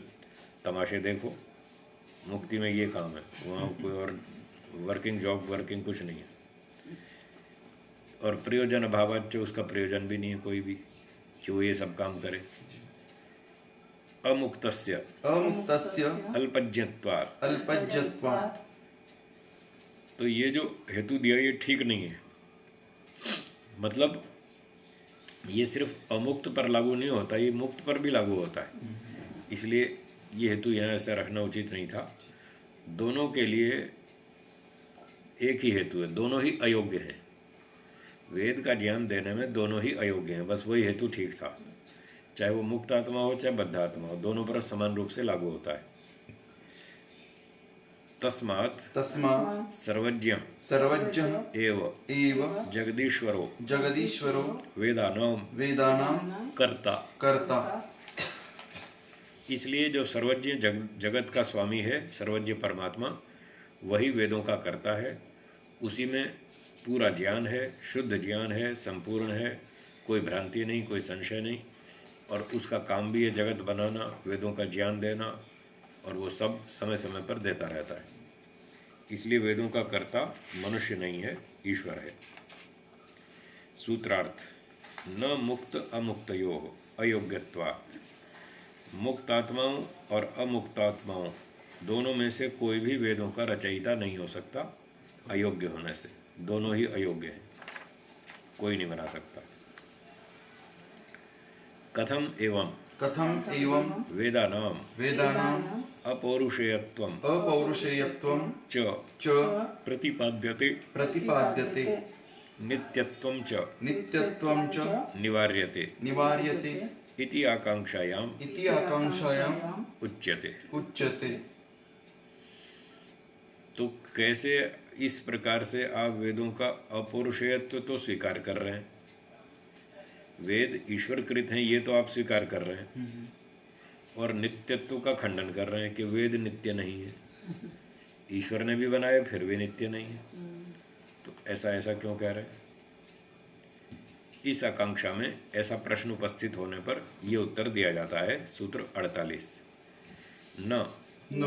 तमाशे देखो, मुक्ति में ये काम है। वहाँ कोई और वर्किंग कुछ नहीं है। और प्रयोजन अभावाच्च, उसका प्रयोजन भी नहीं है कोई भी कि वो ये सब काम करे। अमुक्तस्य अमुक्तस्य अल्पज्ञत्वात्, अल्पज्ञत्वात्। तो ये जो हेतु दिया ये ठीक नहीं है। मतलब ये सिर्फ अमुक्त पर लागू नहीं होता, ये मुक्त पर भी लागू होता है। इसलिए ये हेतु यहाँ ऐसा रखना उचित नहीं था। दोनों के लिए एक ही हेतु है, दोनों ही अयोग्य हैं। वेद का ज्ञान देने में दोनों ही अयोग्य हैं, बस वही हेतु ठीक था। चाहे वो मुक्त आत्मा हो चाहे बद्ध आत्मा हो, दोनों पर समान रूप से लागू होता है। तस्मात् सर्वज्ञ सर्वज्ञः एव एव जगदीश्वरो जगदीश्वरो वेदानां कर्ता। कर्ता। इसलिए जो सर्वज्ञ जगत का स्वामी है, सर्वज्ञ परमात्मा, वही वेदों का कर्ता है। उसी में पूरा ज्ञान है, शुद्ध ज्ञान है, संपूर्ण है, कोई भ्रांति नहीं, कोई संशय नहीं। और उसका काम भी है जगत बनाना, वेदों का ज्ञान देना, और वो सब समय समय पर देता रहता है। इसलिए वेदों का कर्ता मनुष्य नहीं है, ईश्वर है। सूत्रार्थ न मुक्त अमुक्तयोः अयोग्यत्वात्। मुक्त आत्माओं और अमुक्त आत्माओं दोनों में से कोई भी वेदों का रचयिता नहीं हो सकता, अयोग्य होने से। दोनों ही अयोग्य हैं, कोई नहीं बना सकता। कथम एवं वेदानां अपौरुषेयत्वम् च प्रतिपाद्यते नित्यत्वं च निवार्यते इति आकांक्षायाम् उच्यते। तो कैसे इस प्रकार से आप वेदों का अपौरुषेयत्व तो स्वीकार कर रहे हैं, वेद ईश्वरकृत हैं ये तो आप स्वीकार कर रहे हैं, और नित्यत्व का खंडन कर रहे हैं कि वेद नित्य नहीं है, ईश्वर ने भी बनाए फिर भी नित्य नहीं है। तो ऐसा क्यों कह रहे हैं? इस आकांक्षा में ऐसा प्रश्न उपस्थित होने पर यह उत्तर दिया जाता है। सूत्र 48। न न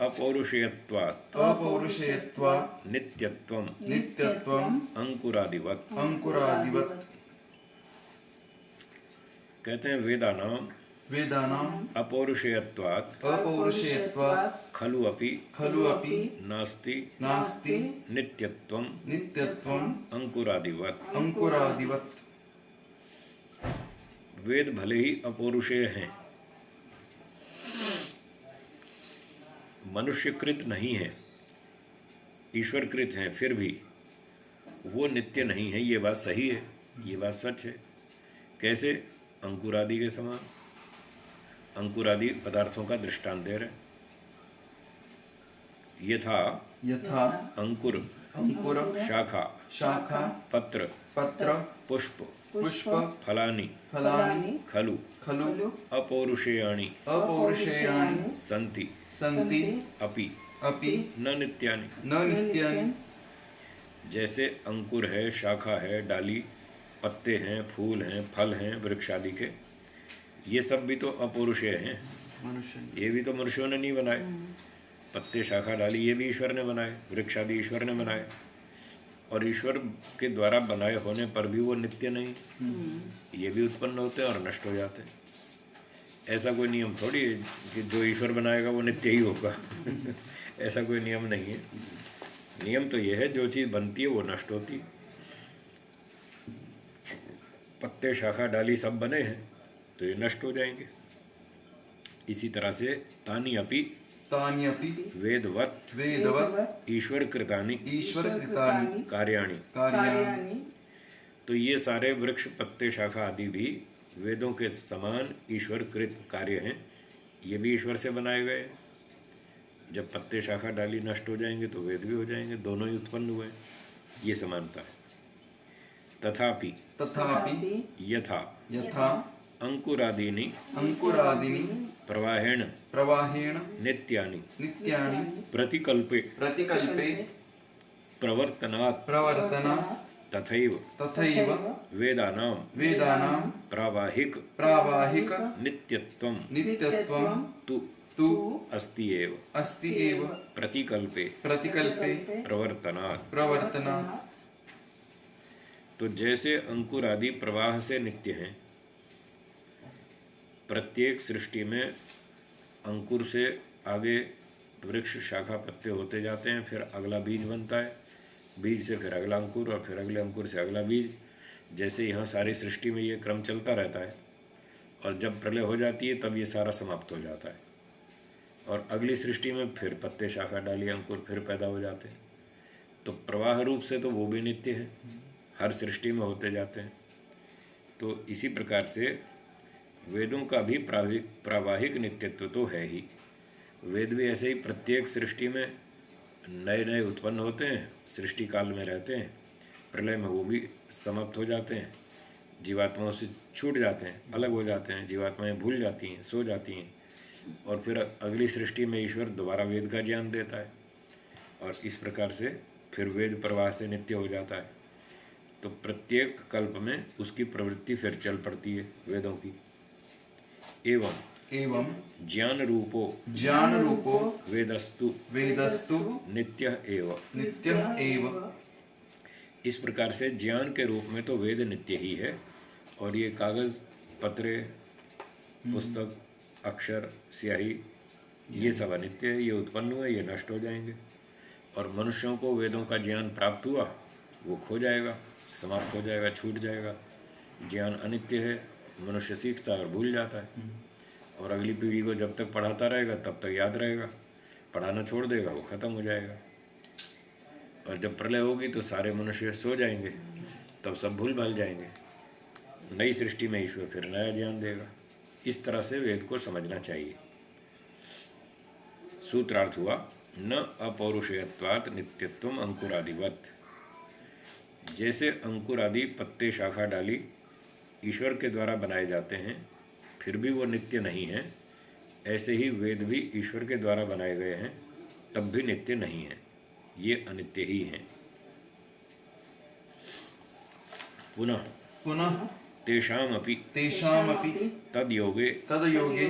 अपौरुषेयत्वात् अपौरुषेयत्वात् नित्यत्वं नित्यत्वम् अंकुरादिवत्। अंकुरादिवत्। कहते हैं वेदानाम वेदानाम् अपौरुषेयत्वात् अपौरुषेयत्वात् खलु अपि खलु अपि नास्ति नास्ति नित्यत्वं नित्यत्वम् अंकुरादिवत्। अंकुरादिवत्। वेद भले ही अपौरुषेय हैं, मनुष्यकृत नहीं है, ईश्वरकृत हैं, फिर भी वो नित्य नहीं है। ये बात सही है, ये बात सच है। कैसे? अंकुरादि के समान। अंकुरादि पदार्थों का दृष्टांत दे रहे। यथा यथा अंकुर अंकुर शाखा शाखा पत्र पत्र पुष्प पुष्प फलानि फलानि खलु खलु अपौरुषेयाणि अपौरुषेयाणि सन्ति सन्ति अपि अपि न नित्यानि। न नित्यानि। जैसे अंकुर है, शाखा है, डाली, पत्ते हैं, फूल हैं, फल हैं, वृक्ष आदि के, ये सब भी तो अपौरुषेय हैं। मनुष्य ये भी तो मनुष्यों ने नहीं बनाए। पत्ते, शाखा, डाली ये भी ईश्वर ने बनाए, वृक्ष आदि ईश्वर ने बनाए। और ईश्वर के द्वारा बनाए होने पर भी वो नित्य नहीं, ये भी उत्पन्न होते हैं और नष्ट हो जाते हैं। ऐसा कोई नियम थोड़ी है कि जो ईश्वर बनाएगा वो नित्य ही होगा। ऐसा कोई नियम नहीं है। नियम तो ये है जो चीज़ बनती है वो नष्ट होती है। पत्ते, शाखा, डाली सब बने हैं तो ये नष्ट हो जाएंगे। इसी तरह से तानि अपि तानि अपि वेदवत् वेदवत् ईश्वर कृतानि ईश्वरकृतानि कार्याणि। कार्याणि। तो ये सारे वृक्ष, पत्ते, शाखा आदि भी वेदों के समान ईश्वर कृत कार्य हैं। ये भी ईश्वर से बनाए गए। जब पत्ते, शाखा, डाली नष्ट हो जाएंगे तो वेद भी हो जाएंगे, दोनों ही उत्पन्न हुए। ये समानता है। तथापि तथापि यथा यथा अंकुरादीनि अंकुरादीनि प्रवाहेण प्रवाहेण नित्यानि नित्यानि प्रतिकल्पे प्रतिकल्पे प्रवर्तनात् प्रवर्तनात् तथैव तथैव वेदानां वेदानां प्रावाहिक प्रावाहिक नित्यत्वं नित्यत्वं तु तु अस्ति एव अस्ति एव प्रतिकल्पे प्रतिकल्पे प्रवर्तनात्। प्रवर्तनात्। तो जैसे अंकुर आदि प्रवाह से नित्य हैं, प्रत्येक सृष्टि में अंकुर से आगे वृक्ष, शाखा, पत्ते होते जाते हैं, फिर अगला बीज बनता है, बीज से फिर अगला अंकुर और फिर अगले अंकुर से अगला बीज। जैसे यहाँ सारी सृष्टि में ये क्रम चलता रहता है और जब प्रलय हो जाती है तब ये सारा समाप्त हो जाता है और अगली सृष्टि में फिर पत्ते, शाखा, डाली, अंकुर फिर पैदा हो जाते हैं। तो प्रवाह रूप से तो वो भी नित्य है, हर सृष्टि में होते जाते हैं। तो इसी प्रकार से वेदों का भी प्रावाहिक नित्यत्व तो है ही। वेद भी ऐसे ही प्रत्येक सृष्टि में नए नए उत्पन्न होते हैं, सृष्टि काल में रहते हैं, प्रलय में वो भी समाप्त हो जाते हैं, जीवात्माओं से छूट जाते हैं, अलग हो जाते हैं, जीवात्माएं भूल जाती हैं, सो जाती हैं और फिर अगली सृष्टि में ईश्वर दोबारा वेद का ज्ञान देता है और इस प्रकार से फिर वेद प्रवाह से नित्य हो जाता है। तो प्रत्येक कल्प में उसकी प्रवृत्ति फिर चल पड़ती है वेदों की। एवं एवं ज्ञान रूपो ज्ञान रूपो वेदस्तु वेदस्तु नित्यः एव। नित्यः एव। इस प्रकार से ज्ञान के रूप में तो वेद नित्य ही है और ये कागज़, पत्रे, पुस्तक, अक्षर, स्याही ये सब अनित्य है, ये उत्पन्न हुए, ये नष्ट हो जाएंगे। और मनुष्यों को वेदों का ज्ञान प्राप्त हुआ वो खो जाएगा, समाप्त हो जाएगा, छूट जाएगा। ज्ञान अनित्य है, मनुष्य सीखता है और भूल जाता है और अगली पीढ़ी को जब तक पढ़ाता रहेगा तब तक याद रहेगा, पढ़ाना छोड़ देगा वो ख़त्म हो जाएगा। और जब प्रलय होगी तो सारे मनुष्य सो जाएंगे, तब सब भूल भाल जाएंगे। नई सृष्टि में ईश्वर फिर नया ज्ञान देगा। इस तरह से वेद को समझना चाहिए। सूत्रार्थ हुआ न अपौरुषेयत्वात् नित्यत्वम अंकुरादिवत्। जैसे अंकुर आदि पत्ते, शाखा, डाली ईश्वर के द्वारा बनाए जाते हैं फिर भी वो नित्य नहीं हैं, ऐसे ही वेद भी ईश्वर के द्वारा बनाए गए हैं तब भी नित्य नहीं हैं, ये अनित्य ही हैं। पुनः पुनः तेषामपि तेषामपि तद्योगे तद्योगे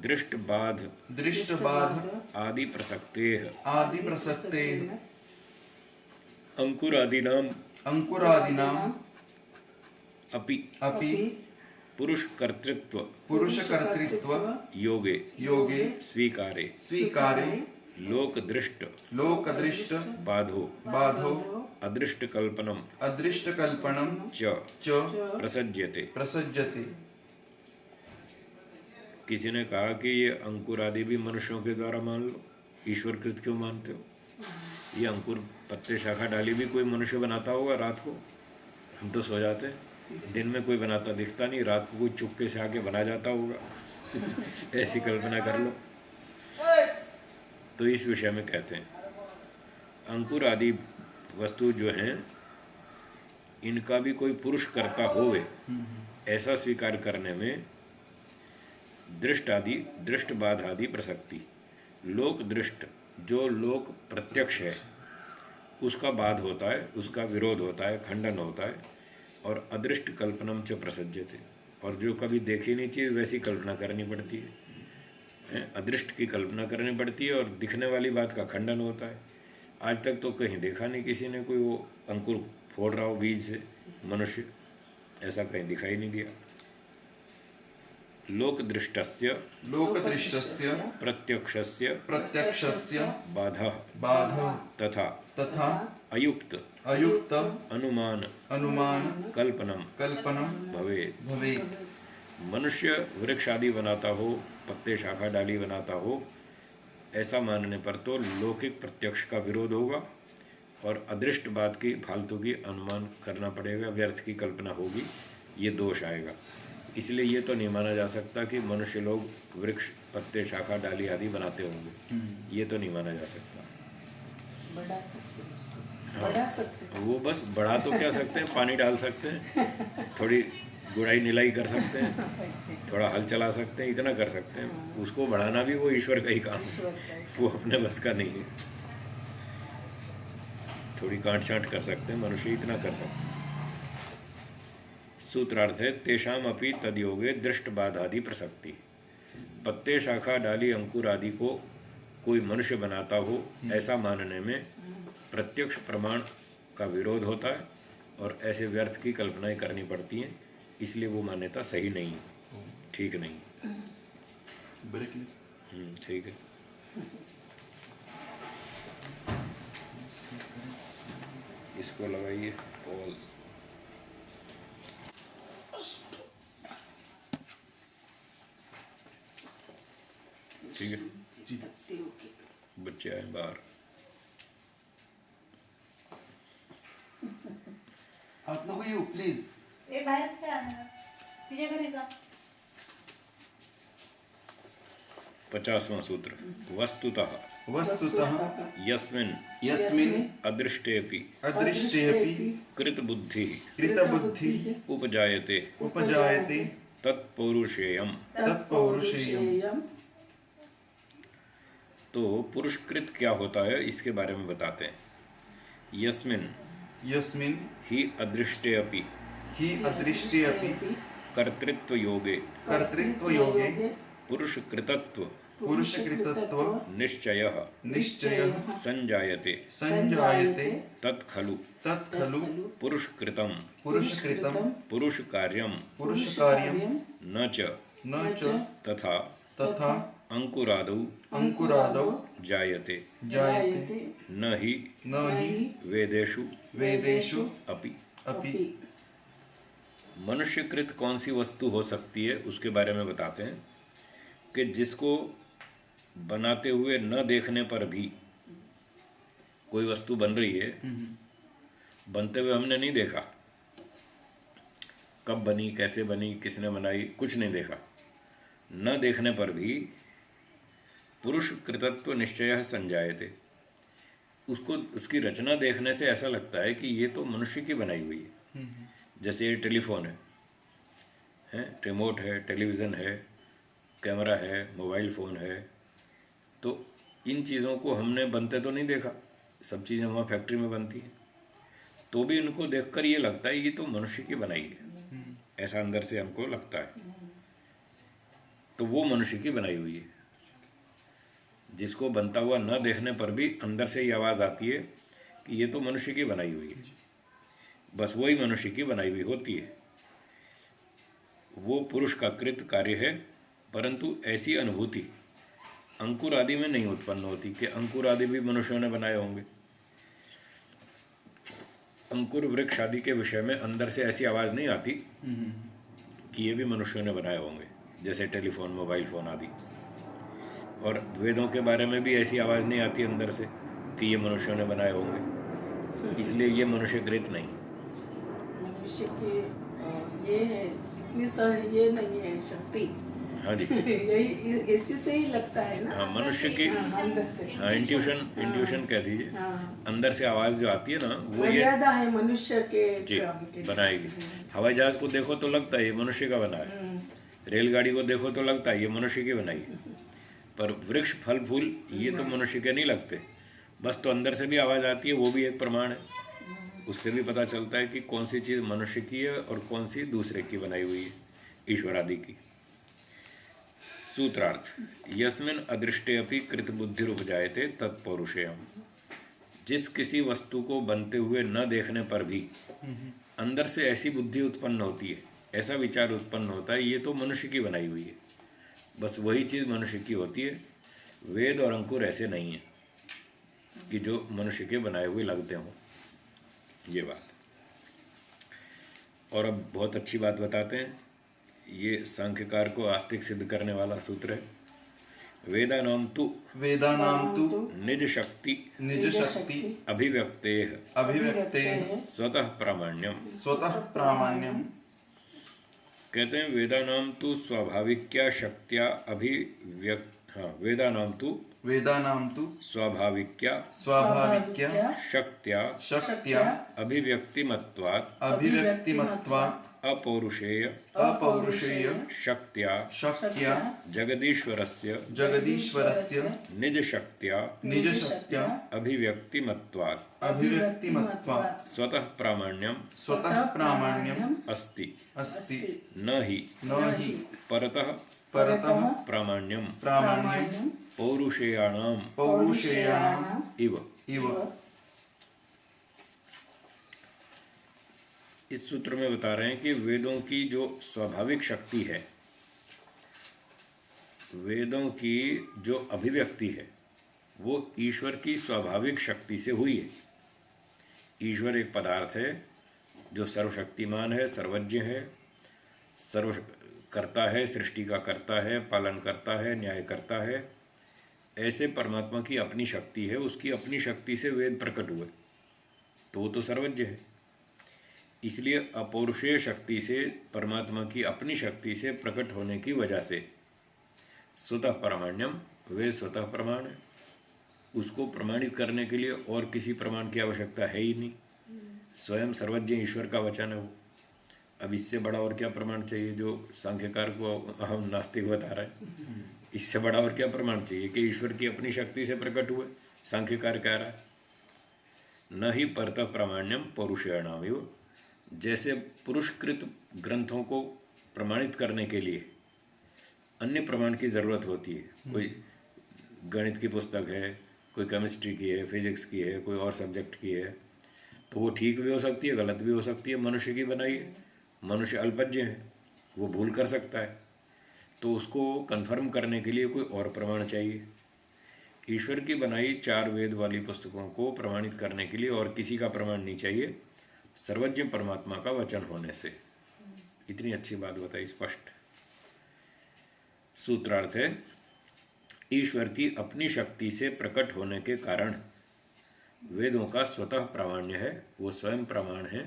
दृष्टबाध दृष्टबाध आदि प्रसक्तेः आदि प्रसक्तेः अंकुरादीनां अंकुरादीनाम् अपि अपि पुरुषकर्तृत्व पुरुषकर्तृत्व योगे योगे स्वीकारे स्वीकारे लोकदृष्ट लोकदृष्ट बाधो बाधो अदृष्टकल्पनम अदृष्टकल्पनं च च प्रसज्यते। प्रसज्यते। किसी ने कहा कि ये अंकुर आदि भी मनुष्यों के द्वारा मान लो, ईश्वर कृत क्यों मानते हो? ये अंकुर पत्ते शाखा डाली भी कोई मनुष्य बनाता होगा रात को? हम तो सो जाते हैं, दिन में कोई बनाता दिखता नहीं, रात को कोई चुपके से आके बना जाता होगा। ऐसी कल्पना कर लो। तो इस विषय में कहते हैं अंकुर आदि वस्तु जो हैं इनका भी कोई पुरुष कर्ता होवे, ऐसा स्वीकार करने में दृष्ट बाध आदि प्रसक्ति, लोक दृष्ट जो लोक प्रत्यक्ष है उसका बाध होता है, उसका विरोध होता है, खंडन होता है। और अदृष्ट कल्पनम च प्रसज्यते, और जो कभी देखी नहीं चाहिए वैसी कल्पना करनी पड़ती है, अदृष्ट की कल्पना करनी पड़ती है और दिखने वाली बात का खंडन होता है। आज तक तो कहीं देखा नहीं किसी ने कोई वो अंकुर फोड़ रहा हो बीज से मनुष्य, ऐसा कहीं दिखाई नहीं दिया। लोकदृष्टस्य लोकदृष्टस्य प्रत्यक्षस्य प्रत्यक्षस्य बाधः बाधः तथा तथा अयुक्त अयुक्त अनुमान अनुमान कल्पनम कल्पनं भवेत्। भवेत्। मनुष्य वृक्ष आदि बनाता हो, पत्ते शाखा डाली बनाता हो, ऐसा मानने पर तो लौकिक प्रत्यक्ष का विरोध होगा और अदृष्ट बात की फालतू की अनुमान करना पड़ेगा, व्यर्थ की कल्पना होगी, ये दोष आएगा। इसलिए ये तो नहीं माना जा सकता कि मनुष्य लोग वृक्ष पत्ते शाखा डाली आदि बनाते होंगे, ये तो नहीं माना जा सकता। बढ़ा सकते हैं उसको, बढ़ा सकते हैं। वो बस बढ़ा तो क्या सकते हैं, पानी डाल सकते हैं, थोड़ी गुड़ाई निलाई कर सकते हैं, थोड़ा हल चला सकते हैं, इतना कर सकते हैं। उसको बढ़ाना भी वो ईश्वर का ही काम है, वो अपने बस का नहीं है। थोड़ी काट छांट कर सकते हैं, मनुष्य इतना कर सकते हैं। सूत्रार्थ है तेषाम अपि तद्योगे दृष्ट बाधादि प्रसक्ति। पत्ते शाखा डाली अंकुर आदि को कोई मनुष्य बनाता हो ऐसा मानने में प्रत्यक्ष प्रमाण का विरोध होता है और ऐसे व्यर्थ की कल्पनाएं करनी पड़ती हैं, इसलिए वो मान्यता सही नहीं, ठीक नहीं। ठीक है। इसको लगाइए पॉज। ठीक है, बच्चे आए बाहर। आप लोग येऊ प्लीज। ए बाहेरच खेळा ना, तिच्या घरी जा। 50वां सूत्र वस्तुतः वस्तुतः यस्मिन् यस्मिन् अदृष्टेऽपि अदृष्टेऽपि कृतबुद्धिः कृतबुद्धिः उपजायते उपजायते तत्पौरुषेयम्। तत्पौरुषेयम्। तो पुरुषकृत क्या होता है इसके बारे में बताते हैं। यस्मिन् यस्मिन् ही अदृष्टेऽपि हि अदृष्टेऽपि कर्तृत्व योगे कर्तृत्वयोगे पुरुषकृतत्व पुरुषकृतत्व निश्चयः निश्चयः संजायते संजायते तत्खलु तत्खलु पुरुषकृतं पुरुषकृतं पुरुषकार्यं पुरुषकार्यं न च न च तथा तथा अंकुरादौ अंकुरादौ जायते जायते न हि न हि वेदेषु वेदेषु अपि। अपि। मनुष्यकृत कौन सी वस्तु हो सकती है उसके बारे में बताते हैं कि जिसको बनाते हुए न देखने पर भी कोई वस्तु बन रही है, बनते हुए हमने नहीं देखा, कब बनी, कैसे बनी, किसने बनाई, कुछ नहीं देखा, न देखने पर भी पुरुष कृतत्व निश्चय संजायते, उसको उसकी रचना देखने से ऐसा लगता है कि ये तो मनुष्य की बनाई हुई है। जैसे ये टेलीफोन है, रिमोट है, टेलीविज़न है, कैमरा है, मोबाइल फ़ोन है, तो इन चीज़ों को हमने बनते तो नहीं देखा, सब चीज़ें वहाँ फैक्ट्री में बनती हैं, तो भी इनको देखकर ये लगता है ये तो मनुष्य की बनाई है, ऐसा अंदर से हमको लगता है। तो वो मनुष्य की बनाई हुई है, जिसको बनता हुआ न देखने पर भी अंदर से ही आवाज़ आती है कि ये तो मनुष्य की बनाई हुई है। बस वही मनुष्य की बनाई हुई होती है, वो पुरुष का कृत कार्य है। परंतु ऐसी अनुभूति अंकुर आदि में नहीं उत्पन्न होती कि अंकुर आदि भी मनुष्यों ने बनाए होंगे। अंकुर वृक्ष आदि के विषय में अंदर से ऐसी आवाज़ नहीं आती कि ये भी मनुष्यों ने बनाए होंगे, जैसे टेलीफोन, मोबाइल फ़ोन आदि। और वेदों के बारे में भी ऐसी आवाज़ नहीं आती अंदर से कि ये मनुष्यों ने बनाए होंगे, इसलिए ये मनुष्य कृत नहीं। मनुष्य के ये है, इतनी सारी ये नहीं है शक्ति। हाँ जी। यही इसी से ही लगता है ना। हाँ, मनुष्य की, अंदर से। हाँ, इंट्यूशन कह दीजिए। हाँ, अंदर से आवाज़ जो आती है ना, वो ये मर्यादा है मनुष्य के जी काम के। बनाएगी। हवाई जहाज़ को देखो तो लगता है ये मनुष्य का बना है, रेलगाड़ी को देखो तो लगता है ये मनुष्य की बनाई है। पर वृक्ष, फल, फूल ये तो मनुष्य के नहीं लगते। बस तो अंदर से भी आवाज़ आती है, वो भी एक प्रमाण है। उससे भी पता चलता है कि कौन सी चीज़ मनुष्य की है और कौन सी दूसरे की बनाई हुई है, ईश्वर आदि की। सूत्रार्थ, यस्मिन् अदृष्टे अपि कृत बुद्धि उपजायते तत्पौरुषेयम्। जिस किसी वस्तु को बनते हुए न देखने पर भी अंदर से ऐसी बुद्धि उत्पन्न होती है, ऐसा विचार उत्पन्न होता है, ये तो मनुष्य की बनाई हुई है। बस वही चीज़ मनुष्य की होती है। वेद और अंकुर ऐसे नहीं है कि जो मनुष्य के बनाए हुए लगते हों, ये बात। और अब बहुत अच्छी बात बताते हैं, ये सांख्यकार को आस्तिक सिद्ध करने वाला सूत्र है। वेदानां तु निज शक्ति निज शक्ति अभिव्यक्तेः अभिव्यक्तेः स्वतः प्रामाण्यम। स्वतः प्रामाण्यम। कहते हैं वेदानां तु स्वाभाविक्या शक्त्या वेदानां तु स्वाभाविक्या स्वाभाविक्या शक्त्या शक्त्या अभिव्यक्तिमत्वात् अभिव्यक्तिमत्वात् अपौरुषेय शक्त्या जगदीश्वरस्य निज शक्त्या अभिव्यक्तिमत्वात् स्वतः प्रामाण्यम अस्ति न हि परतः प्रामाण्यम पौरुषेयाणाम इव। इस सूत्र में बता रहे हैं कि वेदों की जो स्वाभाविक शक्ति है, वेदों की जो अभिव्यक्ति है, वो ईश्वर की स्वाभाविक शक्ति से हुई है। ईश्वर एक पदार्थ है जो सर्वशक्तिमान है, सर्वज्ञ है, सर्वकर्ता है, सृष्टि का कर्ता है, पालन करता है, न्याय करता है। ऐसे परमात्मा की अपनी शक्ति है, उसकी अपनी शक्ति से वेद प्रकट हुए, तो वो तो सर्वज्ञ है। इसलिए अपौरुषेय शक्ति से, परमात्मा की अपनी शक्ति से प्रकट होने की वजह से स्वतः प्रामाण्यम, वे स्वतः प्रमाण है। उसको प्रमाणित करने के लिए और किसी प्रमाण की आवश्यकता है ही नहीं। स्वयं सर्वज्ञ ईश्वर का वचन है वो। अब इससे बड़ा और क्या प्रमाण चाहिए, जो सांख्यकार को हम नास्तिक बता रहे हैं। इससे बड़ा और क्या प्रमाण चाहिए कि ईश्वर की अपनी शक्ति से प्रकट हुए। सांख्यकार कह रहा है न ही परतः प्रामाण्यम पौरुषेणामिव। जैसे पुरुषकृत ग्रंथों को प्रमाणित करने के लिए अन्य प्रमाण की ज़रूरत होती है। कोई गणित की पुस्तक है, कोई केमिस्ट्री की है, फिजिक्स की है, कोई और सब्जेक्ट की है, तो वो ठीक भी हो सकती है, गलत भी हो सकती है। मनुष्य की बनाई है, मनुष्य अल्पज्ञ है, वो भूल कर सकता है, तो उसको कन्फर्म करने के लिए कोई और प्रमाण चाहिए। ईश्वर की बनाई 4 वेद वाली पुस्तकों को प्रमाणित करने के लिए और किसी का प्रमाण नहीं चाहिए, सर्वज्ञ परमात्मा का वचन होने से। इतनी अच्छी बात बताई, स्पष्ट। सूत्रार्थ है ईश्वर की अपनी शक्ति से प्रकट होने के कारण वेदों का स्वतः प्रामाण्य है, वो स्वयं प्रमाण है।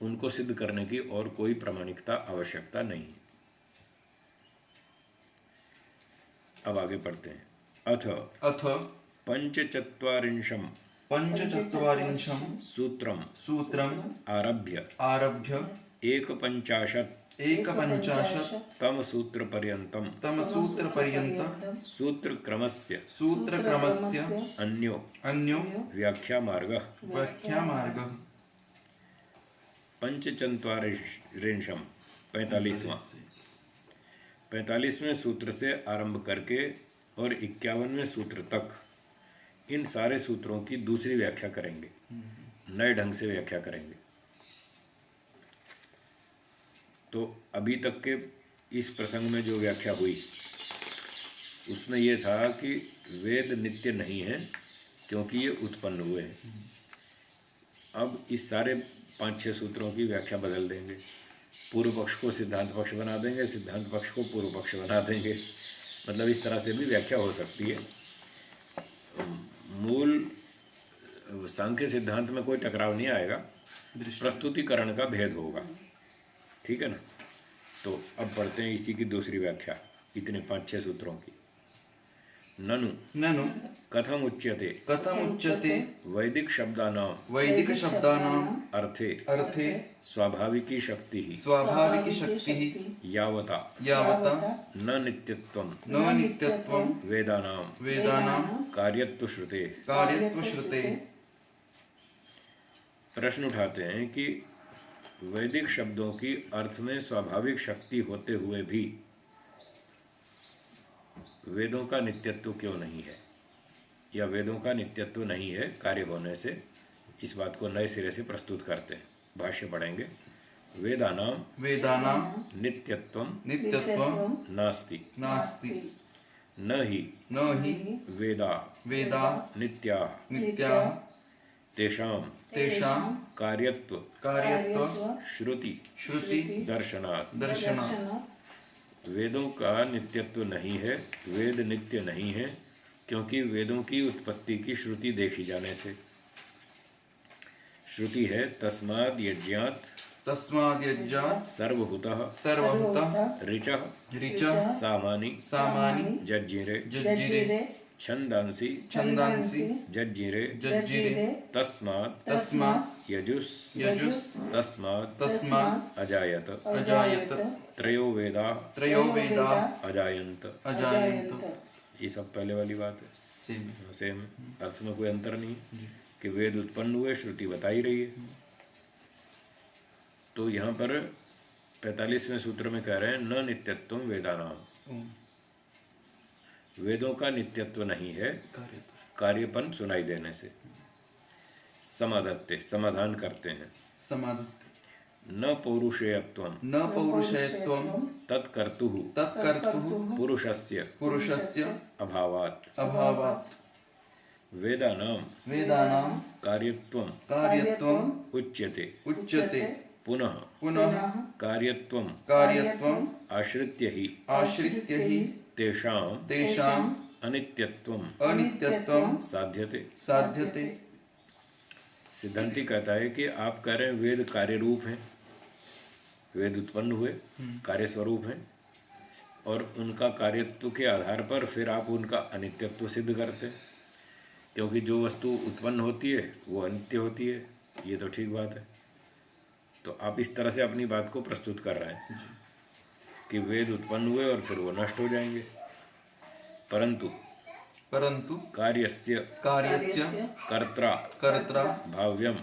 उनको सिद्ध करने की और कोई प्रामाणिकता आवश्यकता नहीं। अब आगे पढ़ते हैं। अथ पंचचत्वारिंशम सूत्रम आरभ्य एकपञ्चाशत् तम सूत्र पर्यंतम सूत्रक्रमस्य अन्यो व्याख्यामार्गः पंचचत्वारिंशम पैंतालीसवें सूत्र से आरंभ करके और 51वें सूत्र तक इन सारे सूत्रों की दूसरी व्याख्या करेंगे, नए ढंग से व्याख्या करेंगे। तो अभी तक के इस प्रसंग में जो व्याख्या हुई उसमें यह था कि वेद नित्य नहीं है क्योंकि ये उत्पन्न हुए हैं। अब इस सारे 5-6 सूत्रों की व्याख्या बदल देंगे, पूर्व पक्ष को सिद्धांत पक्ष बना देंगे, सिद्धांत पक्ष को पूर्व पक्ष बना देंगे। मतलब इस तरह से भी व्याख्या हो सकती है। मूल सांख्य सिद्धांत में कोई टकराव नहीं आएगा, प्रस्तुतिकरण का भेद होगा, ठीक है ना। तो अब पढ़ते हैं इसी की दूसरी व्याख्या, इतने 5-6 सूत्रों की। ननु ननु कथम उच्यते वैदिक शब्दानां अर्थे स्वाभाविकी शक्ति यावता न नित्यत्वं वेदानां कार्यत्व श्रुते। प्रश्न उठाते हैं कि वैदिक शब्दों की अर्थ में स्वाभाविक शक्ति होते हुए भी वेदों का नित्यत्व क्यों नहीं है, या वेदों का नित्यत्व नहीं है कार्य होने से। इस बात को नए सिरे से प्रस्तुत करते हैं, भाष्य पढ़ेंगे। वेदानां नित्यत्वं नास्ति न ही वेदा नित्याः तेषां कार्यत्व श्रुति दर्शनात्। वेदों का नित्यत्व नहीं है, वेद नित्य नहीं है क्योंकि वेदों की उत्पत्ति की श्रुति देखी जाने से। श्रुति है तस्माद् यज्ञात् सर्वभूतः ऋचः सामानि जज्जिरे छंदांसि जज्जिरे तस्मात् यजुस् तस्मात् अजायत त्रयो वेदा अजायंत। ये सब पहले वाली बात है, सेम अर्थ में कोई अंतर नहीं कि वेद उत्पन्न हुए, श्रुति बता ही रही है। तो यहाँ पर 45वें सूत्र में कह रहे हैं न नित्यत्वं वेदानां, वेदों का नित्यत्व नहीं है कार्यपन सुनाई देने से। समाधत्ते समाधान करते हैं, न पौरुषेयत्वं तत्कर्तुः पुरुषस्य अभावात् वेदानां कार्यत्वं उच्यते पुनः कार्यत्वं आश्रित्य ही तेषां अनित्यत्वं साध्यते। सिद्धांति कहता है कि आप कह रहे हैं वेद कार्य रूप हैं, वेद उत्पन्न हुए कार्य स्वरूप हैं, और उनका कार्यत्व के आधार पर फिर आप उनका अनित्यत्व सिद्ध करते हैं, क्योंकि जो वस्तु उत्पन्न होती है वो अनित्य होती है। ये तो ठीक बात है। तो आप इस तरह से अपनी बात को प्रस्तुत कर रहे हैं कि वेद उत्पन्न हुए और फिर वो नष्ट हो जाएंगे, परंतु कार्यस्य कर्त्रा भाव्यम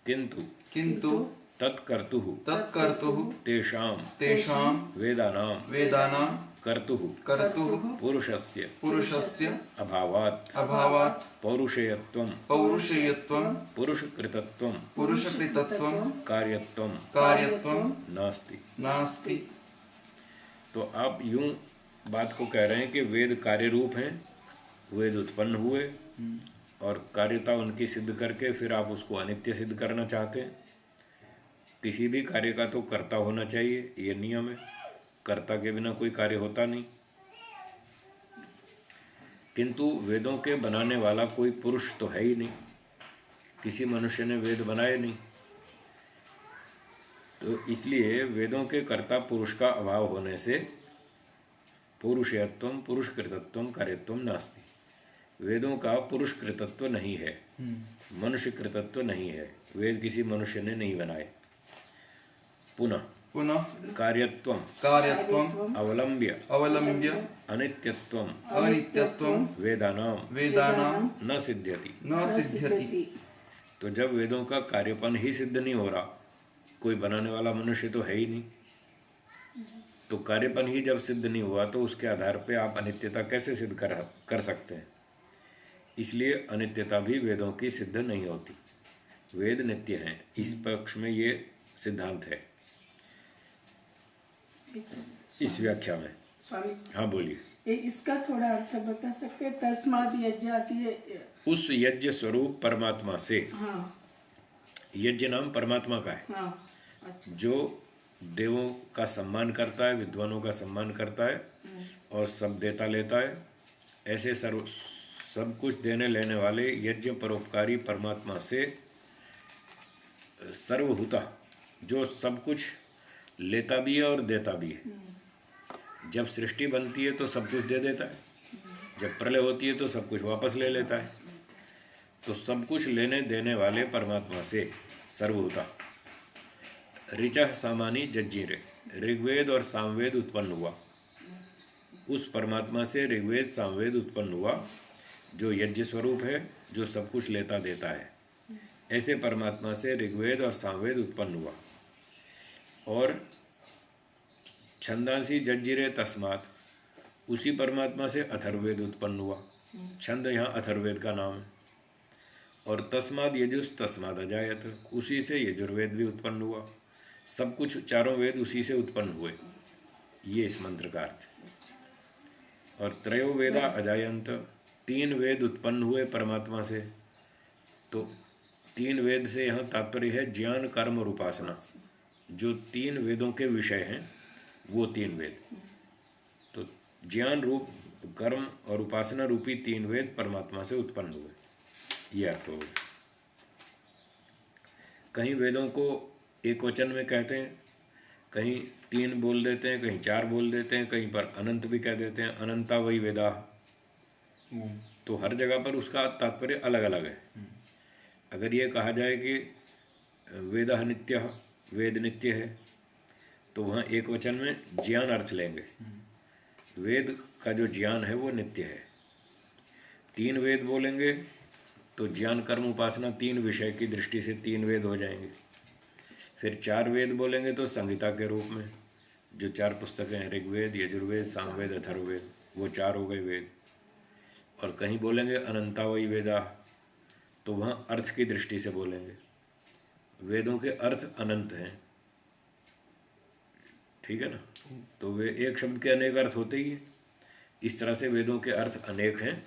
किंतु तत्कर्तुः तेषां वेदानां कर्तुः पुरुषस्य अभावात् पौरुषेयत्वं पुरुषकृतत्वं कार्यत्वं नास्ति। तो आप यूं बात को कह रहे हैं कि वेद कार्य रूप हैं, वेद उत्पन्न हुए और कार्यता उनकी सिद्ध करके फिर आप उसको अनित्य सिद्ध करना चाहते हैं। किसी भी कार्य का तो कर्ता होना चाहिए, ये नियम है। कर्ता के बिना कोई कार्य होता नहीं। किंतु वेदों के बनाने वाला कोई पुरुष तो है ही नहीं, किसी मनुष्य ने वेद बनाए नहीं। तो इसलिए वेदों के कर्ता पुरुष का अभाव होने से पौरुषेयत्वं पुरुषकृतत्वं कार्यत्वं नास्ति। वेदों का पुरुषकृतत्व नहीं है, मनुष्य कृतत्व नहीं है। वेद किसी मनुष्य ने नहीं बनाए। पुनः कार्यत्वं अवलंब्य अनित्यत्वं वेदानां न सिद्ध्यति। तो जब वेदों का कार्यपन ही सिद्ध नहीं हो रहा कोई बनाने वाला मनुष्य तो है ही नहीं, तो कार्यपन ही जब सिद्ध नहीं हुआ तो उसके आधार पे आप अनित्यता कैसे सिद्ध कर सकते हैं। इसलिए अनित्यता भी वेदों की सिद्ध नहीं होती, वेद नित्य हैं। इस पक्ष में ये सिद्धांत है इस व्याख्या में। स्वामी हाँ बोलिए। इसका थोड़ा अर्थ बता सकते हैं? तस्माद यज्ञाति, उस यज्ञ स्वरूप परमात्मा से, हाँ यज्ञ नाम परमात्मा का है, हाँ, अच्छा, जो देवों का सम्मान करता है, विद्वानों का सम्मान करता है और सब देता लेता है, ऐसे सब कुछ देने लेने वाले यज्ञ परोपकारी परमात्मा से सर्वभूता, जो सब कुछ लेता भी है और देता भी है। जब सृष्टि बनती है तो सब कुछ दे देता है, जब प्रलय होती है तो सब कुछ वापस ले लेता है। तो सब कुछ लेने देने वाले परमात्मा से सर्वभूता ऋचः सामानी जज्जीरे, ऋग्वेद और सामवेद उत्पन्न हुआ। उस परमात्मा से ऋग्वेद सामवेद उत्पन्न हुआ, जो यज्ञ स्वरूप है, जो सब कुछ लेता देता है। ऐसे परमात्मा से ऋग्वेद और सामवेद उत्पन्न हुआ। और छंदांसी जज्जीरे तस्मात्, उसी परमात्मा से अथर्ववेद उत्पन्न हुआ। छंद यहाँ अथर्ववेद का नाम है। और तस्माद यजुस तस्माद अजायत, उसी से यजुर्वेद भी उत्पन्न हुआ। सब कुछ चारों वेद उसी से उत्पन्न हुए, ये इस मंत्र का अर्थ है। और त्रयो वेदा अजायंत, 3 वेद उत्पन्न हुए परमात्मा से। तो 3 वेद से यहाँ तात्पर्य है ज्ञान, कर्म और उपासना। जो 3 वेदों के विषय हैं वो 3 वेद। तो ज्ञान रूप, कर्म और उपासना रूपी 3 वेद परमात्मा से उत्पन्न हुए, ये अर्थ हो गया। कहीं वेदों को एक वचन में कहते हैं, कहीं 3 बोल देते हैं, कहीं 4 बोल देते हैं, कहीं पर अनंत भी कह देते हैं, अनंता वही वेदा। तो हर जगह पर उसका तात्पर्य अलग अलग है। अगर ये कहा जाए कि वेदः नित्यः, वेद नित्य है, तो वहाँ एक वचन में ज्ञान अर्थ लेंगे। वेद का जो ज्ञान है वो नित्य है। 3 वेद बोलेंगे तो ज्ञान, कर्म, उपासना 3 विषय की दृष्टि से 3 वेद हो जाएंगे। फिर 4 वेद बोलेंगे तो संहिता के रूप में जो 4 पुस्तकें हैं, ऋग्वेद, यजुर्वेद, सामवेद, अथर्ववेद, वो 4 हो गए वेद। और कहीं बोलेंगे अनंता वही वेदा, तो वहाँ अर्थ की दृष्टि से बोलेंगे। वेदों के अर्थ अनंत हैं, ठीक है ना। तो वे एक शब्द के अनेक अर्थ होते ही हैं। इस तरह से वेदों के अर्थ अनेक हैं,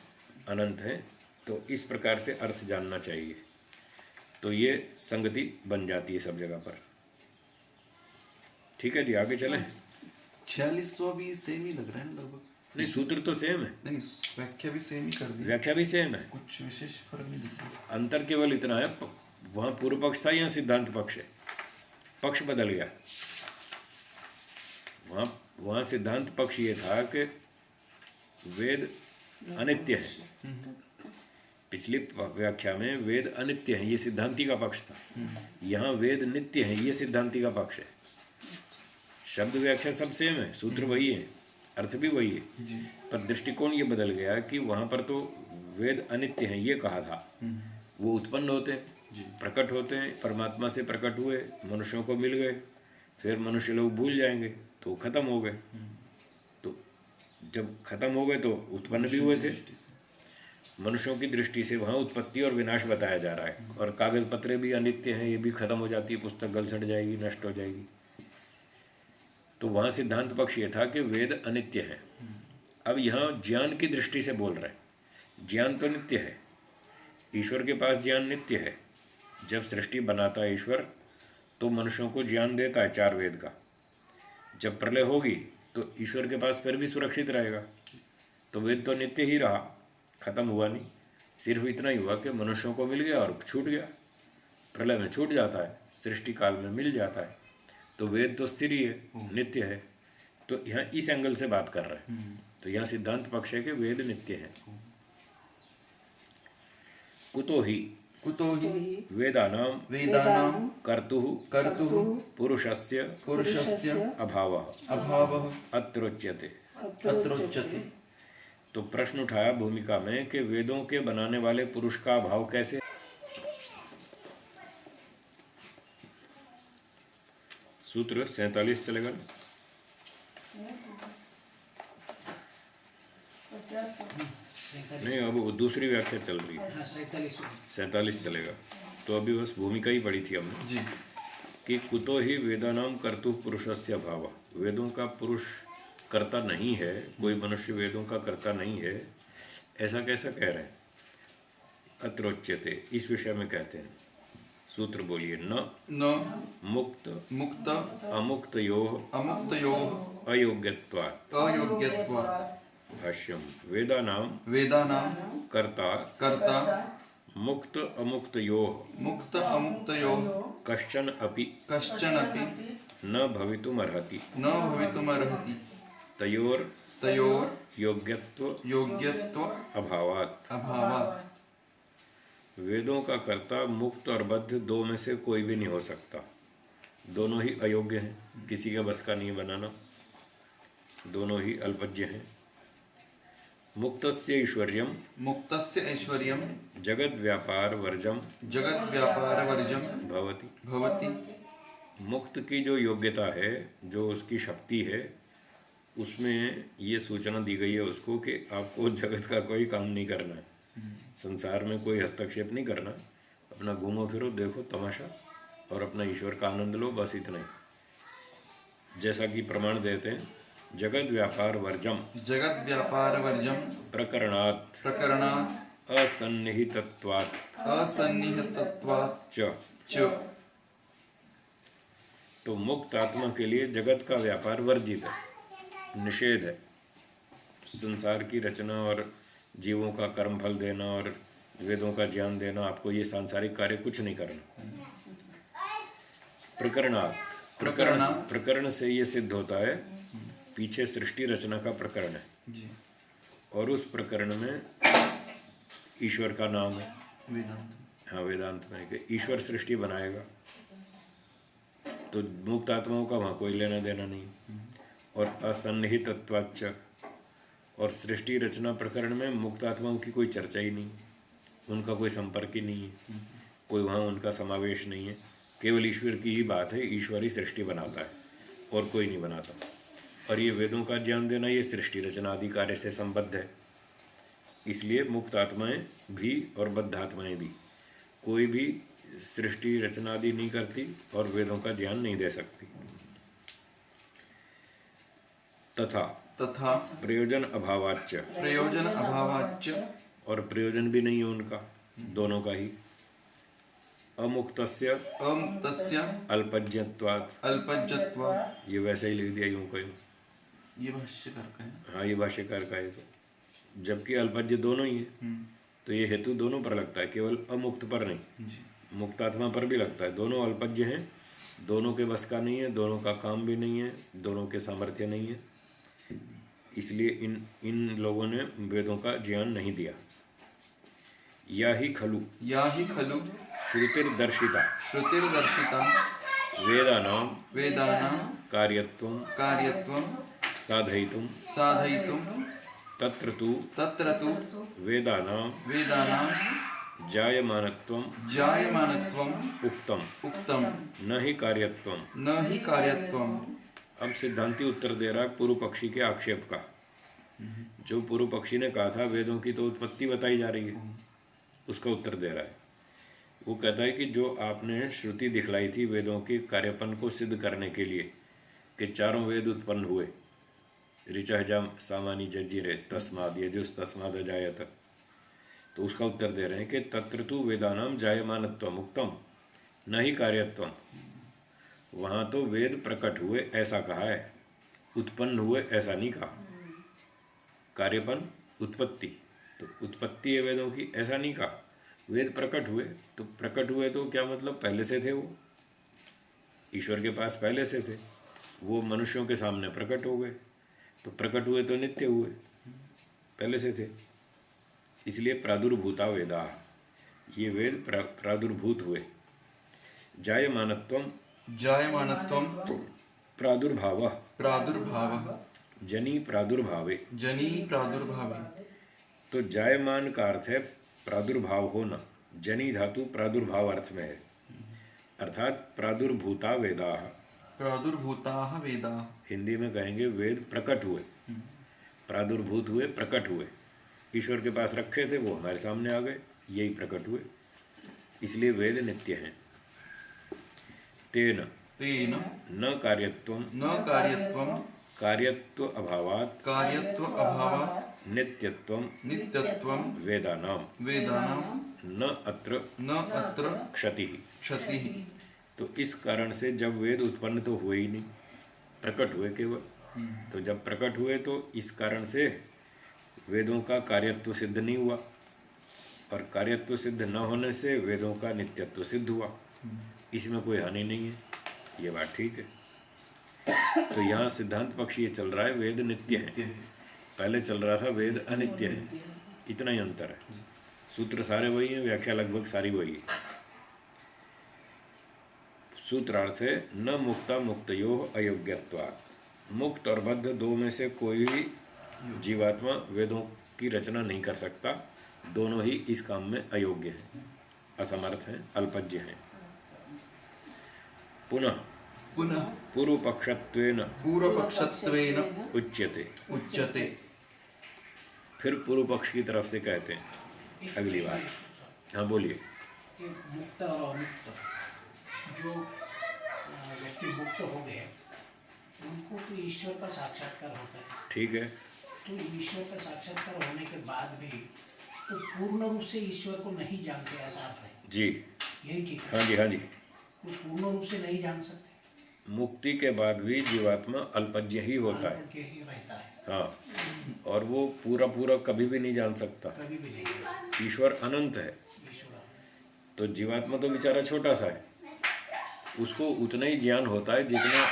अनंत हैं। तो इस प्रकार से अर्थ जानना चाहिए, तो ये संगति बन जाती है सब जगह पर। ठीक है जी, आगे चलें। 46वां भी सेम ही लग रहा है ना लगभग? नहीं, सूत्र तो सेम है, नहीं, व्याख्या भी सेम ही कर दी, व्याख्या भी सेम है, कुछ विशेष फर्क नहीं दिखता। अंतर केवल इतना है, वहाँ पूर्व पक्ष था, यहाँ सिद्धांत पक्ष है, पक्ष बदल गया। वहाँ सिद्धांत पक्ष ये था कि वेद अनित्य है। पिछली व्याख्या में वेद अनित्य है, ये सिद्धांति का पक्ष था। यहाँ वेद नित्य है, ये सिद्धांति का पक्ष है। शब्द व्याख्या सब सेम है, सूत्र वही है, अर्थ भी वही है, पर दृष्टिकोण ये बदल गया कि वहाँ पर तो वेद अनित्य हैं ये कहा था। वो उत्पन्न होते हैं, प्रकट होते हैं, परमात्मा से प्रकट हुए, मनुष्यों को मिल गए, फिर मनुष्य लोग भूल जाएंगे तो खत्म हो गए। तो जब खत्म हो गए तो उत्पन्न भी हुए थे। मनुष्यों की दृष्टि से वहाँ उत्पत्ति और विनाश बताया जा रहा है। और कागज पत्रे भी अनित्य हैं, ये भी खत्म हो जाती है, पुस्तक गल सड़ जाएगी, नष्ट हो जाएगी। तो वहाँ सिद्धांत पक्ष ये था कि वेद अनित्य है। अब यहाँ ज्ञान की दृष्टि से बोल रहे हैं। ज्ञान तो नित्य है, ईश्वर के पास ज्ञान नित्य है। जब सृष्टि बनाता है ईश्वर तो मनुष्यों को ज्ञान देता है 4 वेद का। जब प्रलय होगी तो ईश्वर के पास फिर भी सुरक्षित रहेगा। तो वेद तो नित्य ही रहा, खत्म हुआ नहीं। सिर्फ इतना ही हुआ कि मनुष्यों को मिल गया और छूट गया, प्रलय में छूट जाता है, सृष्टि काल में मिल जाता है। तो वेद तो स्थिर ही है, नित्य है। तो यहाँ इस एंगल से बात कर रहे हैं। तो यहाँ सिद्धांत पक्ष है कि वेद नित्य है। कुतो ही वेदानां कर्तुः पुरुषस्य अभावः अत्रोच्यते। तो प्रश्न उठाया भूमिका में कि वेदों के बनाने वाले पुरुष का अभाव कैसे। सूत्र 47 चलेगा ना? 50 नहीं, अब वो दूसरी व्याख्या चल रही है। हाँ 47 चलेगा। तो अभी बस भूमिका ही पढ़ी थी हमने जी कि कुतो ही वेदानाम कर्तु पुरुषस्य भाव, वेदों का पुरुष कर्ता नहीं है, कोई मनुष्य वेदों का कर्ता नहीं है, ऐसा कैसा कह रहे हैं? अत्रोच्यते, इस विषय में कहते हैं। सूत्र बोलिए। न न मुक्त मुक्त अमुक्तयोः अमुक्तयोः अयोग्यत्वात्। अयोग्यत्वात्। भाष्यम वेदानाम वेदानां कर्ता कर्ता मुक्त अमुक्तयोः मुक्त अमुक्तयोः कश्चन अपि कश्चनपि न भवितुमर्हति न भवितुमर्हति तयोर तयोर योग्यत्व योग्यत्व अभावात्। अभावात्। वेदों का कर्ता मुक्त और बद्ध दो में से कोई भी नहीं हो सकता, दोनों ही अयोग्य हैं, किसी का बस का नहीं बनाना, दोनों ही अल्पज्ञ हैं। मुक्तस्य ऐश्वर्यम मुक्तस्य ऐश्वर्यं जगद व्यापार वर्जम जगत् व्यापारवर्जं भवति। भवति। मुक्त की जो योग्यता है, जो उसकी शक्ति है, उसमें ये सूचना दी गई है उसको कि आपको जगत का कोई काम नहीं करना है, संसार में कोई हस्तक्षेप नहीं करना, अपना घूमो फिरो, देखो तमाशा और अपना ईश्वर का आनंद लो, बस इतना ही। जैसा कि प्रमाण देते हैं, जगत व्यापार वर्जम जगत् व्यापारवर्जं प्रकरणात् प्रकरणात् असन्निहितत्वात् असन्निहितत्वात् च। च। तो मुक्त आत्मा के लिए जगत का व्यापार वर्जित है, निषेध है। संसार की रचना और जीवों का कर्म फल देना और वेदों का ज्ञान देना, आपको ये सांसारिक कार्य कुछ नहीं करना। प्रकरण से ये सिद्ध होता है, पीछे सृष्टि रचना का प्रकरण है जी और उस प्रकरण में ईश्वर का नाम है। वेदांत। हाँ, वेदांत में कि ईश्वर सृष्टि बनाएगा, तो मुक्त आत्माओं का वहाँ कोई लेना देना नहीं। और असन्निहितत्वाच्च, और सृष्टि रचना प्रकरण में मुक्त आत्माओं की कोई चर्चा ही नहीं, उनका कोई संपर्क ही नहीं है, कोई वहाँ उनका समावेश नहीं है। केवल ईश्वर की ही बात है, ईश्वर ही सृष्टि बनाता है और कोई नहीं बनाता। और ये वेदों का ज्ञान देना, ये सृष्टि रचना आदि कार्य से संबद्ध है। इसलिए मुक्त आत्माएं भी और बद्ध आत्माएं भी कोई भी सृष्टि रचना आदि नहीं करती और वेदों का ज्ञान नहीं दे सकती। तथा प्रयोजन अभावाच्च, प्रयोजन अभावाच्च, और प्रयोजन भी नहीं है उनका, दोनों का ही। अमुक्तस्य अमुक्तस्य अल्पज्ञत्वात्, अल्पज्ञत्वात्। ये वैसे ही लिख दिया यूं कहीं। ये भाष्यकार का है। हाँ, ये भाष्यकार का है। तो जबकि अल्पज्ञ दोनों ही है, तो ये हेतु दोनों पर लगता है, केवल अमुक्त पर नहीं। जी मुक्त आत्मा पर भी लगता है। दोनों अल्पज्ञ हैं, दोनों के बस का नहीं है, दोनों का काम भी नहीं है, दोनों के सामर्थ्य नहीं है। इसलिए इन लोगों ने वेदों का ज्ञान नहीं दिया। या ही खलु श्रुतिर्दर्शिता श्रुतिर्दर्शिता वेदानां कार्यत्वं साधयितुं तत्र तु वेदानां जायमानत्वं उक्तम न ही कार्यत्वम। अब सिद्धांती उत्तर दे रहा है पूर्व पक्षी के आक्षेप का। जो पूर्व पक्षी ने कहा था वेदों की तो उत्पत्ति बताई जा रही है, उसका उत्तर दे रहा है। वो कहता है कि जो आपने श्रुति दिखलाई थी वेदों के कार्यपन को सिद्ध करने के लिए कि चारों वेद उत्पन्न हुए, ऋचा जाम सामानी जज्जिरे तस्माद यजुस तस्माद अजायत, तो उसका उत्तर दे रहे हैं कि तत्र तु वेदानाम जायमानत्वम उक्तम न ही कार्यत्वम। वहाँ तो वेद प्रकट हुए ऐसा कहा है, उत्पन्न हुए ऐसा नहीं कहा। कार्यपन उत्पत्ति, तो उत्पत्ति है वेदों की ऐसा नहीं कहा। वेद प्रकट हुए, तो प्रकट हुए तो क्या मतलब, पहले से थे, वो ईश्वर के पास पहले से थे, वो मनुष्यों के सामने प्रकट हो गए, तो प्रकट हुए तो नित्य हुए, पहले से थे। इसलिए प्रादुर्भूता वेदा, ये वेद प्रादुर्भूत हुए। जायमानत्वम प्रादुर्भावः जनी प्रादुर्भावे। तो जायमान का अर्थ है प्रादुर्भाव होना, जनी धातु प्रादुर्भाव अर्थ में है, अर्थात प्रादुर्भूता वेदाः, प्रादुर्भूताः वेदाः। हिंदी में कहेंगे वेद प्रकट हुए, प्रादुर्भूत हुए, प्रकट हुए। ईश्वर के पास रखे थे, वो हमारे सामने आ गए, यही प्रकट हुए, इसलिए वेद नित्य हैं। तेन तेन न कार्यत्वम न कार्यत्वं कार्यत्व अभावात् कार्यत्व अभावात् नित्यत्वम नित्यत्वं वेदानाम वेदानां न अत्र न अत्र क्षति। क्षतिः। तो इस कारण से जब वेद उत्पन्न तो हुए ही नहीं, प्रकट हुए केवल। तो जब प्रकट हुए तो इस कारण से वेदों का कार्यत्व सिद्ध नहीं हुआ, और कार्यत्व सिद्ध न होने से वेदों का नित्यत्व सिद्ध हुआ। इसमें कोई हानि नहीं है, ये बात ठीक है। तो यहाँ सिद्धांत पक्ष ये चल रहा है वेद नित्य है, पहले चल रहा था वेद अनित्य है, इतना ही अंतर है। सूत्र सारे वही हैं, व्याख्या लगभग सारी वही है। सूत्रार्थ है न मुक्ता मुक्तयोः अयोग्यत्वात्। मुक्त और बद्ध दो में से कोई भी जीवात्मा वेदों की रचना नहीं कर सकता, दोनों ही इस काम में अयोग्य हैं, असमर्थ हैं, अल्पज्य हैं। पुनः पुनः पूर्व पक्षत्वेन पूर्वपक्षत्वेन उच्यते। उच्यते। फिर पूर्व पक्ष की तरफ से कहते हैं अगली बार। हाँ बोलिए। कि मुक्त और अमुक्त जो व्यक्ति मुक्त हो गए उनको तो ईश्वर का साक्षात्कार होता है। ठीक है। तो ईश्वर का साक्षात्कार होने के बाद भी तो पूर्ण रूप से ईश्वर को नहीं जानते, ऐसा अर्थ है जी यही ठीक है। हाँ जी हाँ जी। कोई पूर्ण रूप से नहीं जान सकते, मुक्ति के बाद भी जीवात्मा अल्पज्ञ ही होता है। अल्प ही रहता है, हाँ, और वो पूरा पूरा कभी भी नहीं जान सकता। कभी भी नहीं। ईश्वर अनंत है, ईश्वर तो जीवात्मा तो बेचारा छोटा सा है, उसको उतना ही ज्ञान होता है जितना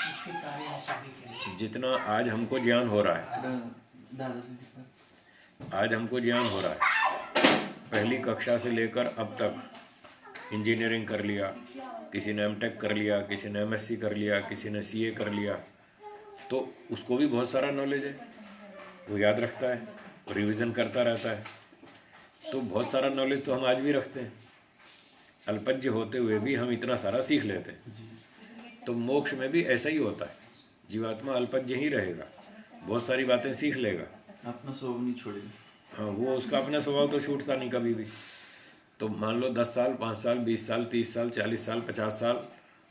उसके कार्य सिद्धि के लिए। जितना आज हमको ज्ञान हो रहा है। दादा दीदी पर आज हमको ज्ञान हो रहा है, पहली कक्षा से लेकर अब तक इंजीनियरिंग कर लिया, किसी ने एमटेक कर लिया, किसी ने एमएससी कर लिया, किसी ने सीए कर लिया, तो उसको भी बहुत सारा नॉलेज है, वो याद रखता है, रिवीजन करता रहता है। तो बहुत सारा नॉलेज तो हम आज भी रखते हैं, अल्पज्ञ होते हुए भी हम इतना सारा सीख लेते हैं। तो मोक्ष में भी ऐसा ही होता है, जीवात्मा अल्पज्ञ ही रहेगा, बहुत सारी बातें सीख लेगा। अपना स्वभाव नहीं छोड़ेगा। हाँ, वो उसका अपना स्वभाव तो छूटता नहीं कभी भी। तो मान लो 10 साल, 5 साल, 20 साल, 30 साल, 40 साल, 50 साल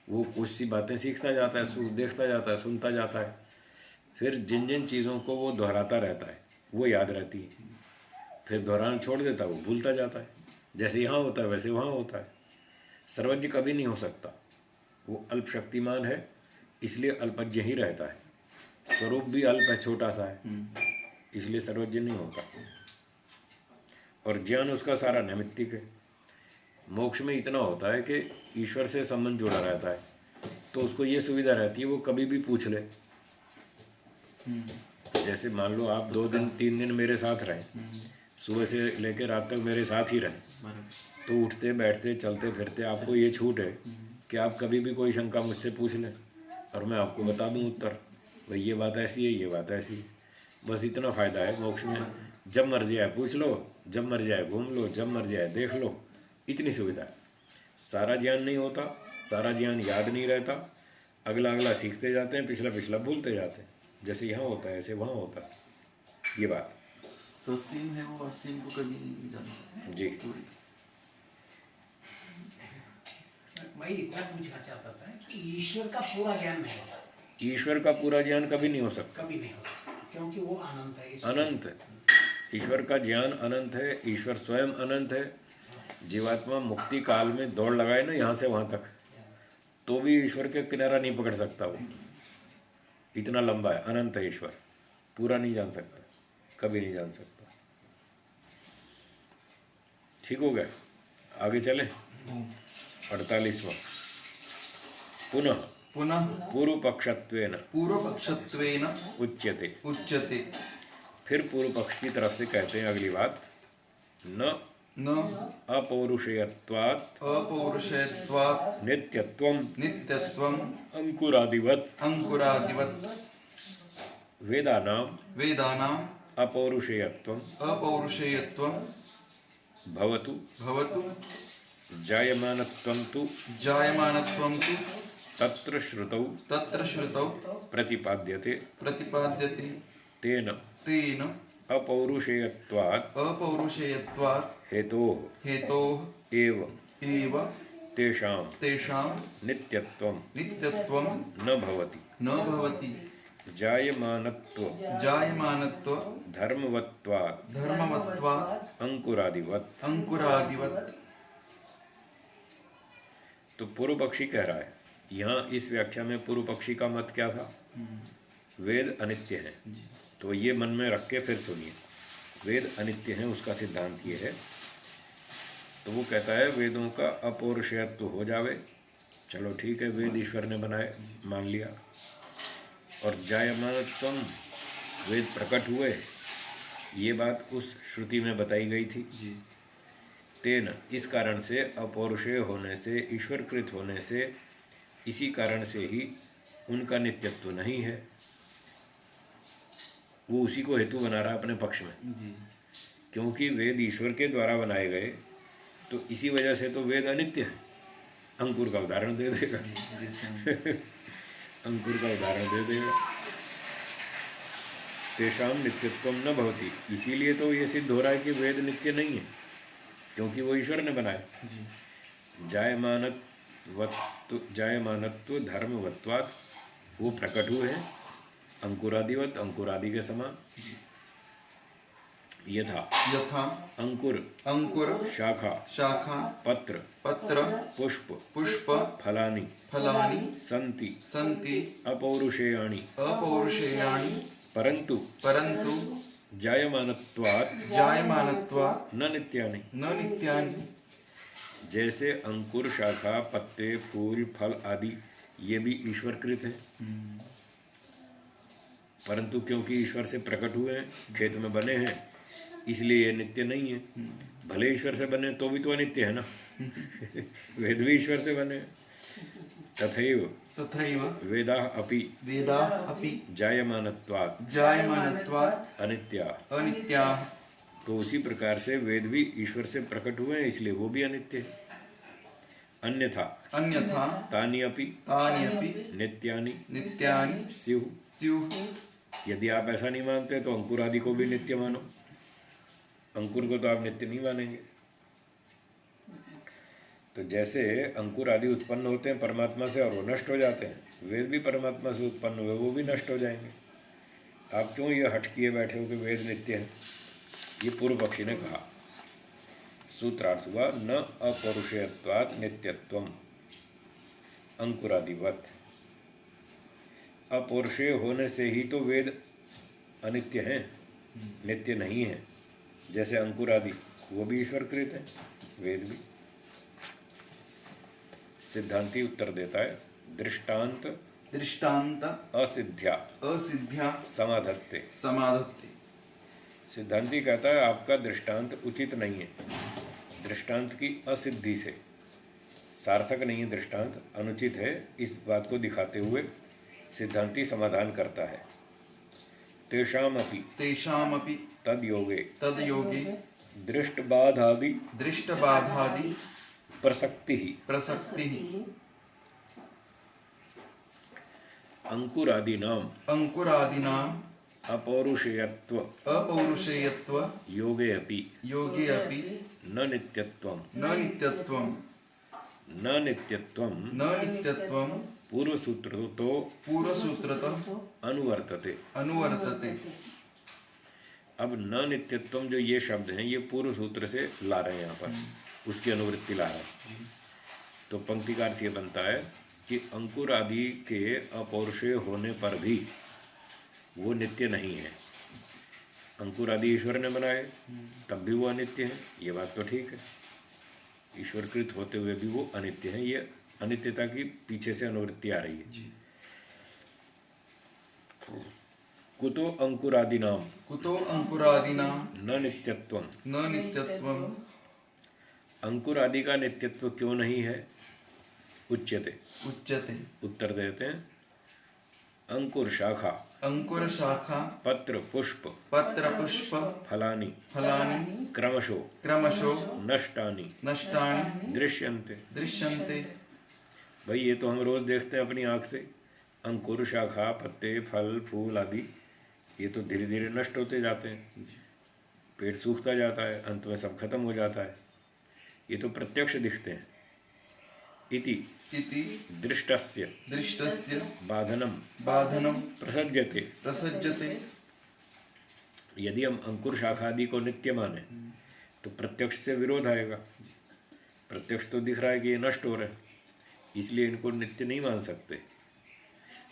वो कुछ सी बातें सीखता जाता है, देखता जाता है, सुनता जाता है, फिर जिन जिन चीज़ों को वो दोहराता रहता है वो याद रहती है, फिर दोहराना छोड़ देता है, वो भूलता जाता है। जैसे यहाँ होता है वैसे वहाँ होता है। सर्वज्ञ कभी नहीं हो सकता, वो अल्प शक्तिमान है, इसलिए अल्पज्ञ ही रहता है। स्वरूप भी अल्प है, छोटा सा है, इसलिए सर्वज्ञ नहीं होता। और ज्ञान उसका सारा नैमित्तिक है। मोक्ष में इतना होता है कि ईश्वर से संबंध जुड़ा रहता है, तो उसको ये सुविधा रहती है वो कभी भी पूछ ले। जैसे मान लो आप 2 दिन 3 दिन मेरे साथ रहें, सुबह से लेकर रात तक मेरे साथ ही रहें, तो उठते बैठते चलते फिरते आपको ये छूट है कि आप कभी भी कोई शंका मुझसे पूछ लें और मैं आपको बता दूं उत्तर, भाई ये बात ऐसी है, ये बात ऐसी है। बस इतना फ़ायदा है मोक्ष में। जब मर्जी आए पूछ लो, जब मर्जी आए घूम लो, जब मर्जी आए देख लो, इतनी सुविधा है। सारा ज्ञान नहीं होता, सारा ज्ञान याद नहीं रहता, अगला अगला सीखते जाते हैं, पिछला पिछला भूलते जाते हैं। जैसे यहाँ होता है ऐसे वहाँ होता है। ये बात ससीम है वो असीम को कभी नहीं जान सकता। जी। मैं इतना पूछना चाहता था कि ईश्वर का पूरा ज्ञान नहीं होता, ईश्वर का पूरा ज्ञान कभी नहीं हो सकता, कभी नहीं होता, क्योंकि वो अनंत है। अनंत है। ईश्वर का ज्ञान अनंत है, ईश्वर स्वयं अनंत है। जीवात्मा मुक्ति काल में दौड़ लगाए ना यहाँ से वहाँ तक, तो भी ईश्वर के किनारा नहीं पकड़ सकता। वो इतना लंबा है, अनंत है ईश्वर, पूरा नहीं जान सकता, कभी नहीं जान सकता। ठीक हो गया, आगे चले। 48वां पुनः पुनः पूर्व पक्षत्वेन पूर्वपक्षत्वेन उच्यते। उच्यते। फिर पूर्व पक्ष की तरफ से कहते हैं अगली बात, न न अपौरुषेयत्वात् अपौरुषेयत्वात् नित्यत्वं नित्यत्वम् अंकुरादिवत् अंकुरादिवत् वेदानाम् वेदानाम् अपौरुषेयत्वं अपौरुषेयत्वं भवतु भवतु जायमानत्वं तु जायमानत्वं तु तत्र श्रुतौ प्रतिपाद्यते तेन अपौरुषेयत्वात् हेतोः एव तेषां नित्यत्वं न भवति जायमानत्व धर्मवत्वात् अंकुरादिवत्। तो पूर्व पक्षी कह रहा है, यहाँ इस व्याख्या में पूर्व पक्षी का मत क्या था? वेद अनित्य है। तो ये मन में रख के फिर सुनिए, वेद अनित्य है उसका सिद्धांत ये है। तो वो कहता है वेदों का अपौरुषेयत्व हो जावे, चलो ठीक है, वेद ईश्वर ने बनाए, मान लिया। और जायमानत्वम, वेद प्रकट हुए, ये बात उस श्रुति में बताई गई थी। तेन, इस कारण से, अपौरुषेय होने से, ईश्वरकृत होने से, इसी कारण से ही उनका नित्यत्व नहीं है। वो उसी को हेतु बना रहा अपने पक्ष में, क्योंकि वेद ईश्वर के द्वारा बनाए गए, तो इसी वजह से तो वेद अनित्य है। अंकुर का उदाहरण दे देगा अंकुर का उदाहरण दे देगा। तेषाम नित्यत्वम न भवति, इसीलिए तो ये सिद्ध हो रहा है कि वेद नित्य नहीं है, क्योंकि वो ईश्वर ने बनाए। जायमानत्व धर्मवत्वात्, वो प्रकट हुए हैं अंकुरादिवत, अंकुरादि के समान। यथा अंकुर शाखा पत्र पुष्प फलानि सन्ति अपौरुषेयाणि परंतु जायमानत्वात् न नित्यानि। जैसे अंकुर, शाखा, पत्ते, फूल, फल आदि ये भी ईश्वरकृत हैं, परंतु क्योंकि ईश्वर से प्रकट हुए हैं, खेत में बने हैं, इसलिए ये नित्य नहीं है। भले ईश्वर से बने तो भी तो अनित्य है ना वेद भी ईश्वर से बने। तथैव वेदाः अपि जायमानत्वात् अनित्याः। तो उसी प्रकार से वेद भी ईश्वर से प्रकट हुए हैं, इसलिए वो भी अनित्य है। अन्यथा तानि अपि नित्यानि स्युः। यदि आप ऐसा नहीं मानते तो अंकुर आदि को भी नित्य मानो। अंकुर को तो आप नित्य नहीं मानेंगे। तो जैसे अंकुर आदि उत्पन्न होते हैं परमात्मा से और वो नष्ट हो जाते हैं, वेद भी परमात्मा से उत्पन्न हुए, वो भी नष्ट हो जाएंगे। आप क्यों ये हट किए बैठे हो कि वेद नित्य है? ये पूर्व पक्षी ने कहा। सूत्रार्थ हुआ न अपौरुषेयत्वात् नित्यत्वम अंकुरादिवत। अपौरुषेय होने से ही तो वेद अनित्य हैं, नित्य नहीं है। जैसे अंकुर आदि वो भी ईश्वरकृत है, वेद भी। सिद्धांती उत्तर देता है, दृष्टांत असिद्ध्या समाधत्ते। सिद्धांती कहता है आपका दृष्टांत उचित नहीं है, दृष्टांत की असिद्धि से, सार्थक नहीं है दृष्टांत, अनुचित है। इस बात को दिखाते हुए सिद्धांती समाधान करता है। तेषामपि तद्योगे दृष्टबाधादि प्रसक्ति अंकुरादीनाम अपौरुषेयत्व योगे अपि न नित्यत्वम पूर्वसूत्रतो अनुवर्तते। अब न नित्यत्वम जो ये शब्द हैं, ये पूर्व सूत्र से ला रहे हैं, यहाँ पर उसकी अनुवृत्ति ला रहे हैं। तो पंक्ति का अर्थ ये बनता है कि अंकुर आदि के अपौरुषेय होने पर भी वो नित्य नहीं है। अंकुर आदि ईश्वर ने बनाए, तब भी वो अनित्य है, ये बात तो ठीक है। ईश्वरकृत होते हुए भी वो अनित्य है, ये अनित्यता की पीछे से अनुवृत्ति आ रही है। कुतो अंकुरादिनाम न नित्यत्वम। अंकुर आदि का नित्यत्व क्यों नहीं है? उच्यते उत्तर देते हैं, अंकुर शाखा पत्र पुष्प फलानि क्रमशो नष्टानि दृश्यन्ते। भाई ये तो हम रोज़ देखते हैं अपनी आँख से, अंकुर, शाखा, पत्ते, फल, फूल आदि, ये तो धीरे धीरे नष्ट होते जाते हैं, पेड़ सूखता जाता है, अंत में सब खत्म हो जाता है। ये तो प्रत्यक्ष दिखते हैं। इति इति दृष्टस्य दृष्टस्य बाधनम बाधनं प्रसज्यते। प्रसज्यते। यदि हम अंकुर शाखा आदि को नित्य माने तो प्रत्यक्ष से विरोध आएगा। प्रत्यक्ष तो दिख रहा है कि ये नष्ट हो रहे हैं, इसलिए इनको नित्य नहीं मान सकते।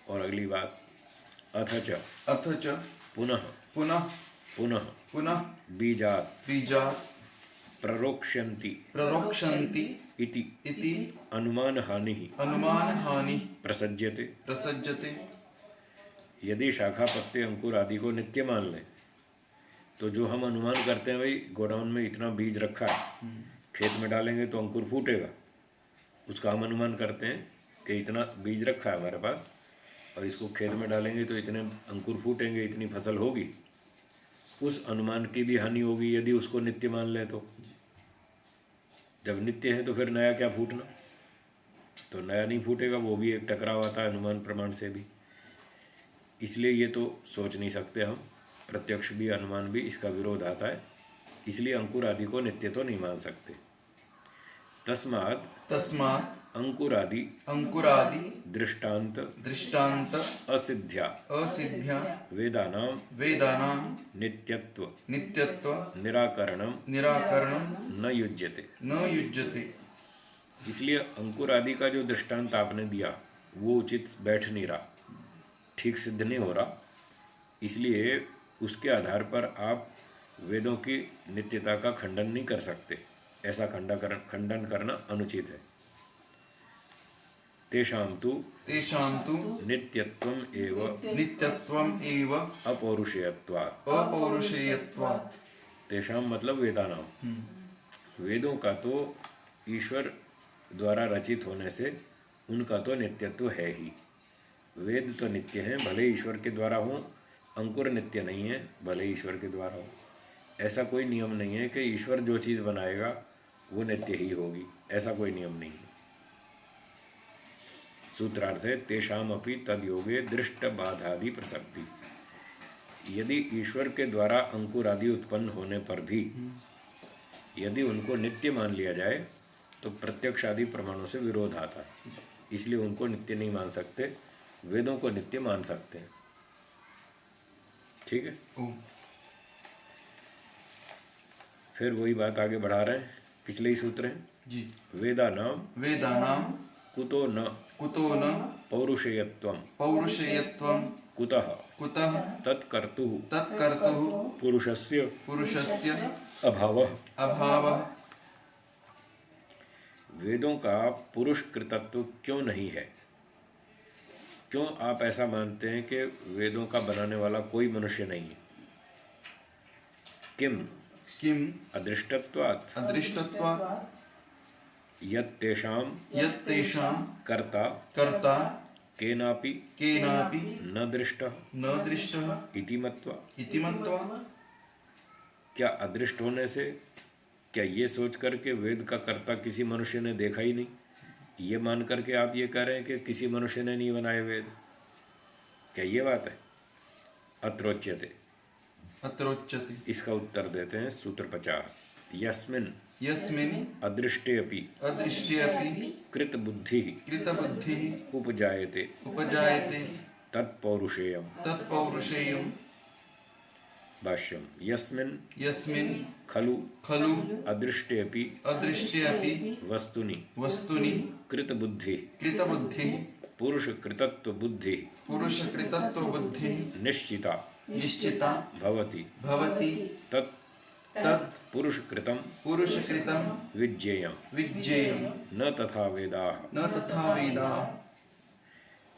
और अगली बात, अथ च पुनः पुनः पुनः पुनः बीजात् बीजात् प्ररोक्ष्यन्ति प्ररोक्षन्ति इति इति अनुमान हानि अनुमानहानि प्रसज्यते। प्रसज्यते। यदि शाखा, पत्ते, अंकुर आदि को नित्य मान लें तो जो हम अनुमान करते हैं, भाई गोडाउन में इतना बीज रखा है, खेत में डालेंगे तो अंकुर फूटेगा, उसका हम अनुमान करते हैं कि इतना बीज रखा है हमारे पास और इसको खेत में डालेंगे तो इतने अंकुर फूटेंगे, इतनी फसल होगी। उस अनुमान की भी हानि होगी यदि उसको नित्य मान लें तो। जब नित्य है तो फिर नया क्या फूटना, तो नया नहीं फूटेगा, वो भी एक टकराव आता है अनुमान प्रमाण से भी। इसलिए ये तो सोच नहीं सकते हम, प्रत्यक्ष भी अनुमान भी इसका विरोध आता है, इसलिए अंकुर आदि को नित्य तो नहीं मान सकते। तस्मात् तस्मात् अंकुरादि अंकुरादि दृष्टांत दृष्टान्त असिद्ध्या असिद्ध्या वेदानां वेदानां नित्यत्व नित्यत्व निराकरणम निराकरणं न युज्यते। न युज्यते। इसलिए अंकुर आदि का जो दृष्टांत आपने दिया वो उचित बैठ नहीं रहा, ठीक सिद्ध नहीं हो रहा, इसलिए उसके आधार पर आप वेदों की नित्यता का खंडन नहीं कर सकते। ऐसा खंडन करना अनुचित है। तेषां तु नित्यत्वम एव नित्यत्वम् एव अपौरुषेयत्वात्। अपौरुषेयत्वात्। तेषां मतलब वेदानां, वेदों का तो ईश्वर द्वारा रचित होने से उनका तो नित्यत्व है ही। वेद तो नित्य हैं, भले ईश्वर के द्वारा हो, अंकुर नित्य नहीं है, भले ईश्वर के द्वारा हो। ऐसा कोई नियम नहीं है कि ईश्वर जो चीज़ बनाएगा वो नित्य ही होगी, ऐसा कोई नियम नहीं है। सूत्रार्थ है तेषामपि तद्योगे दृष्ट बाधादि प्रसक्ति। यदि ईश्वर के द्वारा अंकुर आदि उत्पन्न होने पर भी यदि उनको नित्य मान लिया जाए तो प्रत्यक्ष आदि प्रमाणों से विरोध आता है, इसलिए उनको नित्य नहीं मान सकते, वेदों को नित्य मान सकते हैं। ठीक है, फिर वही बात आगे बढ़ा रहे हैं, पिछले ही सूत्र हैं जी। वेदानां कुतो न कुतो न पौरुषेयत्वं पौरुषेयत्वं कुतः कुतः तत्कर्तुः तत्कर्तुः पुरुषस्य पुरुषस्य अभावः। अभावः। वेदों का पुरुष कृतत्व क्यों नहीं है? क्यों आप ऐसा मानते हैं कि वेदों का बनाने वाला कोई मनुष्य नहीं है? किम किम अदृष्टत्वात् अदृष्टत्वात् यत्तेषां यत्तेषां कर्ता कर्ता केनापि केनापि न दृष्टः न दृष्टः इति मत्वा। इति मत्वा। क्या अदृष्ट होने से, क्या ये सोच कर के वेद का कर्ता किसी मनुष्य ने देखा ही नहीं, ये मान करके आप ये कह रहे हैं कि किसी मनुष्य ने नहीं बनाए वेद? क्या ये बात है? अत्रोच्यते, अत्रोच्यते। इसका उत्तर देते हैं सूत्र 50। यस्मिन् यस्मिन् अदृष्टेऽपि अदृष्टेऽपि कृतबुद्धिः कृतबुद्धिः उपजायते उपजायते तत्पौरुषेयम्। तत्पौरुषेयम्। भाष्यम् यस्मिन् यस्मिन् खलु खलु अदृष्टेऽपि अदृष्टेऽपि वस्तुनि वस्तुनि कृतबुद्धिः कृतबुद्धिः पुरुषकृतत्वबुद्धिः पुरुषकृतत्वबुद्धिः निश्चिता निश्चिता भवति भवति। तत् तत् पुरुषकृतं पुरुषकृतं विज्ञेयं विज्ञेयं न तथा वेदाः। न तथा वेदाः।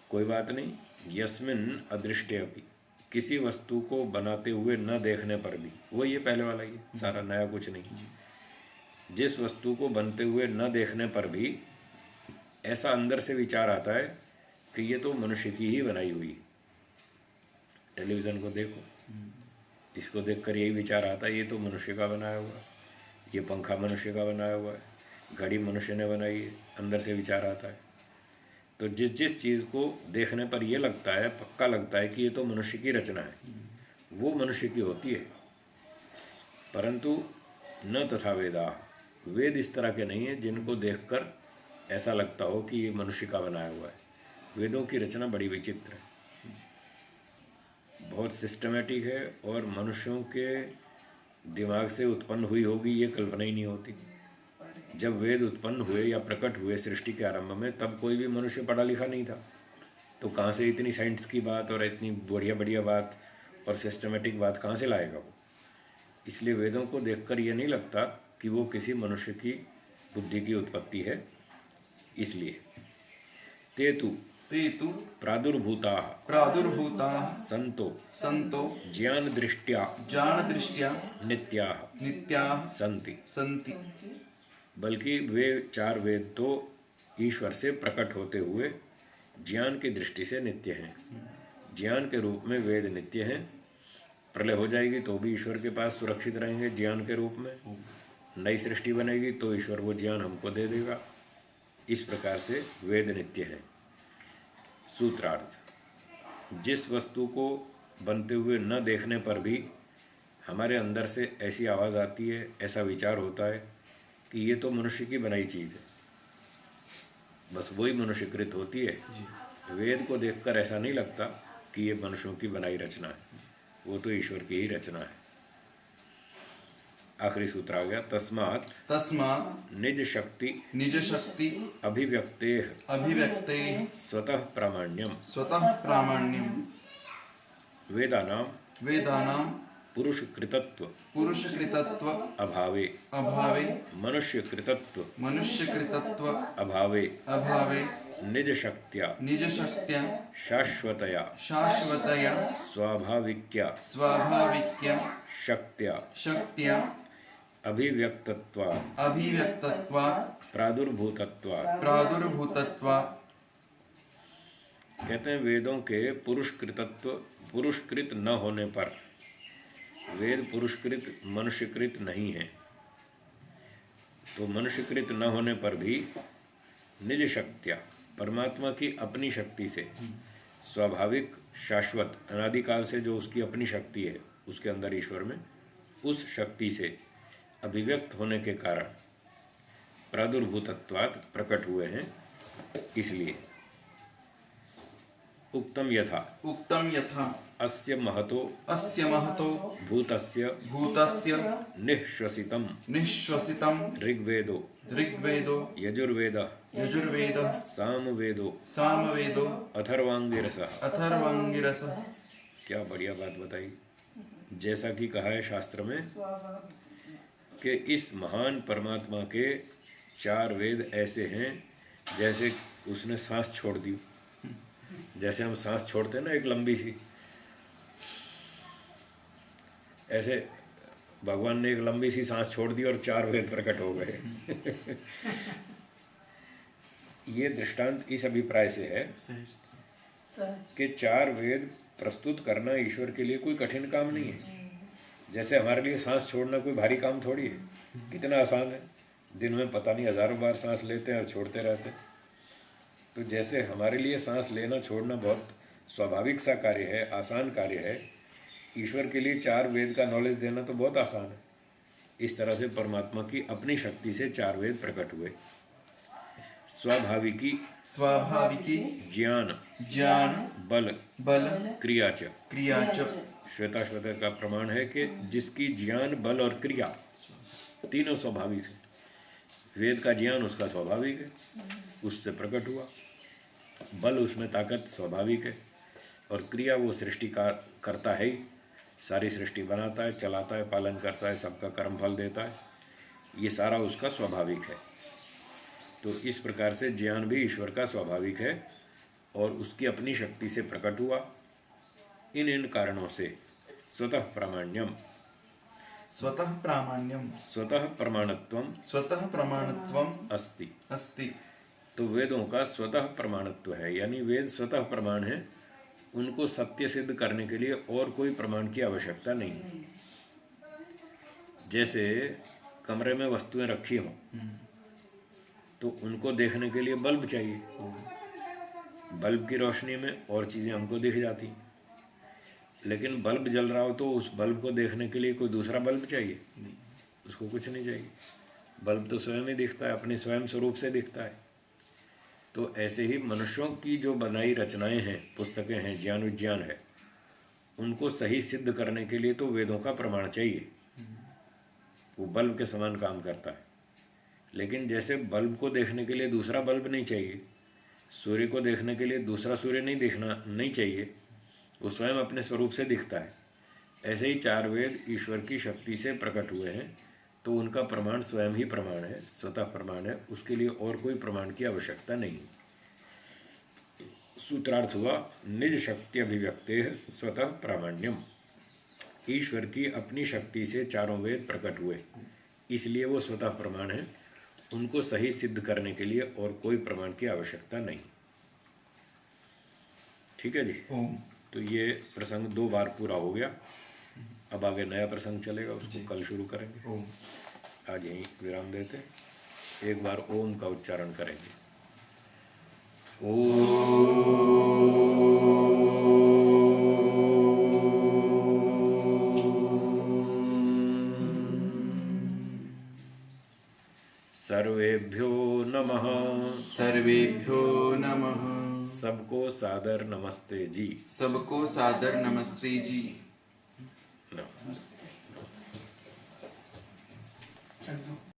कोई बात नहीं, यस्मिन् अदृष्टेऽपि, किसी वस्तु को बनाते हुए न देखने पर भी, वो ये पहले वाला ही सारा, नया कुछ नहीं। जिस वस्तु को बनते हुए न देखने पर भी ऐसा अंदर से विचार आता है कि ये तो मनुष्य की ही बनाई हुई है। टेलीविज़न को देखो, इसको देखकर यही विचार आता है ये तो मनुष्य का बनाया हुआ है, ये पंखा मनुष्य का बनाया हुआ है, घड़ी मनुष्य ने बनाई है, अंदर से विचार आता है। तो जिस जिस चीज़ को देखने पर ये लगता है, पक्का लगता है कि ये तो मनुष्य की रचना है, वो मनुष्य की होती है। परंतु न तथा वेदा, वेद इस तरह के नहीं है जिनको देखकर ऐसा लगता हो कि ये मनुष्य का बनाया हुआ है। वेदों की रचना बड़ी विचित्र है, बहुत सिस्टमेटिक है, और मनुष्यों के दिमाग से उत्पन्न हुई होगी ये कल्पना ही नहीं होती। जब वेद उत्पन्न हुए या प्रकट हुए सृष्टि के आरंभ में, तब कोई भी मनुष्य पढ़ा लिखा नहीं था, तो कहाँ से इतनी साइंस की बात और इतनी बढ़िया बढ़िया बात और सिस्टमेटिक बात कहाँ से लाएगा वो। इसलिए वेदों को देखकर ये नहीं लगता कि वो किसी मनुष्य की बुद्धि की उत्पत्ति है। इसलिए ते तु ते तु प्रादुर्भूताः प्रादुर्भूताः संतो सन्तो ज्ञान दृष्टिया ज्ञानदृष्ट्या नित्याः नित्याः सन्ति। सन्ति। बल्कि वे 4 वेद तो ईश्वर से प्रकट होते हुए ज्ञान की दृष्टि से नित्य हैं। ज्ञान के रूप में वेद नित्य हैं। प्रलय हो जाएगी तो भी ईश्वर के पास सुरक्षित रहेंगे ज्ञान के रूप में। नई सृष्टि बनेगी तो ईश्वर वो ज्ञान हमको दे देगा। इस प्रकार से वेद नित्य है। सूत्रार्थ, जिस वस्तु को बनते हुए न देखने पर भी हमारे अंदर से ऐसी आवाज़ आती है, ऐसा विचार होता है कि ये तो मनुष्य की बनाई चीज़ है, बस वही मनुष्यकृत होती है। वेद को देखकर ऐसा नहीं लगता कि ये मनुष्यों की बनाई रचना है, वो तो ईश्वर की ही रचना है। आखिरी सूत्र आ गया, तस्मात् तस्मात् निज शक्ति निज शक्ति अभिव्यक्तेः अभिव्यक्तेः स्वतः प्रामाण्यम स्वतः प्रामाण्यम वेदानां वेदानां पुरुषकृतत्व पुरुषकृतत्व अभावे अभावे मनुष्यकृतत्व मनुष्यकृतत्व अभावे अभावे निज शक्त्या निज शक्त्या शाश्वतया शाश्वतया स्वाभाविक्या स्वाभाविक्या शक्त्या शक्त्या अभिव्यक्तत्वात् अभिव्यक्तत्वात् प्रादुर्भूतत्वात्। प्रादुर्भूतत्वात्। कहते हैं वेदों के पुरुषकृत न होने पर, वेद पुरुषकृत मनुष्यकृत नहीं है, तो मनुष्यकृत न होने पर भी निज शक्त्या परमात्मा की अपनी शक्ति से स्वाभाविक शाश्वत अनादिकाल से जो उसकी अपनी शक्ति है उसके अंदर ईश्वर में, उस शक्ति से अभिव्यक्त होने के कारण प्रादुर्भूतत्वात् प्रकट हुए हैं। इसलिए उक्तम यथा अस्य महतो भूतस्य निःश्वसितं ऋग्वेदो यजुर्वेदः सामवेदो अथर्वांगिरसः। क्या बढ़िया बात बताई। जैसा कि कहा है शास्त्र में कि इस महान परमात्मा के 4 वेद ऐसे हैं जैसे उसने सांस छोड़ दी। जैसे हम सांस छोड़ते हैं ना एक लंबी सी, ऐसे भगवान ने एक लंबी सी सांस छोड़ दी और 4 वेद प्रकट हो गए। ये दृष्टांत इस अभिप्राय से है कि 4 वेद प्रस्तुत करना ईश्वर के लिए कोई कठिन काम नहीं है। जैसे हमारे लिए सांस छोड़ना कोई भारी काम थोड़ी है, कितना आसान है। दिन में पता नहीं हजारों बार सांस लेते हैं और छोड़ते रहते हैं। तो जैसे हमारे लिए सांस लेना छोड़ना बहुत स्वाभाविक सा कार्य है, आसान कार्य है, ईश्वर के लिए 4 वेद का नॉलेज देना तो बहुत आसान है। इस तरह से परमात्मा की अपनी शक्ति से 4 वेद प्रकट हुए। स्वाभाविकी ज्ञान बल क्रिया च। श्वेता का प्रमाण है कि जिसकी ज्ञान बल और क्रिया तीनों स्वाभाविक है। वेद का ज्ञान उसका स्वाभाविक है, उससे प्रकट हुआ। बल उसमें ताकत स्वाभाविक है, और क्रिया वो सृष्टि का करता है ही, सारी सृष्टि बनाता है, चलाता है, पालन करता है, सबका कर्म फल देता है। ये सारा उसका स्वाभाविक है। तो इस प्रकार से ज्ञान भी ईश्वर का स्वाभाविक है और उसकी अपनी शक्ति से प्रकट हुआ। इन कारणों से स्वतः प्रमाण्यम स्वतः प्रमाणत्वम अस्ति। तो वेदों का स्वतः प्रमाणत्व है, यानी वेद स्वतः प्रमाण है। उनको सत्य सिद्ध करने के लिए और कोई प्रमाण की आवश्यकता नहीं। जैसे कमरे में वस्तुएं रखी हों तो उनको देखने के लिए बल्ब चाहिए, बल्ब की रोशनी में और चीज़ें हमको दिख जाती, लेकिन बल्ब जल रहा हो तो उस बल्ब को देखने के लिए कोई दूसरा बल्ब चाहिए? उसको कुछ नहीं चाहिए, बल्ब तो स्वयं ही दिखता है, अपने स्वयं स्वरूप से दिखता है। तो ऐसे ही मनुष्यों की जो बनाई रचनाएं हैं, पुस्तकें हैं, ज्ञान विज्ञान है, उनको सही सिद्ध करने के लिए तो वेदों का प्रमाण चाहिए, वो बल्ब के समान काम करता है। लेकिन जैसे बल्ब को देखने के लिए दूसरा बल्ब नहीं चाहिए, सूर्य को देखने के लिए दूसरा सूर्य नहीं चाहिए, वो स्वयं अपने स्वरूप से दिखता है। ऐसे ही चार वेद ईश्वर की शक्ति से प्रकट हुए हैं, तो उनका प्रमाण स्वयं ही प्रमाण है, स्वतः प्रमाण है, उसके लिए और कोई प्रमाण की आवश्यकता नहीं। सूत्रार्थ हुआ निज शक्ति अभिव्यक्ते स्वतः प्रामाण्यम। ईश्वर की अपनी शक्ति से चारों वेद प्रकट हुए, इसलिए वो स्वतः प्रमाण है, उनको सही सिद्ध करने के लिए और कोई प्रमाण की आवश्यकता नहीं। ठीक है जी। ओम। तो ये प्रसंग 2 बार पूरा हो गया, अब आगे नया प्रसंग चलेगा, उसको कल शुरू करेंगे। ओम। आज यहीं विराम देते, एक बार ओम का उच्चारण करेंगे। सर्वेभ्यो नमः। सर्वेभ्यो नमः। सबको सादर नमस्ते जी। सबको सादर नमस्ते जी। नमस्ते। चलो।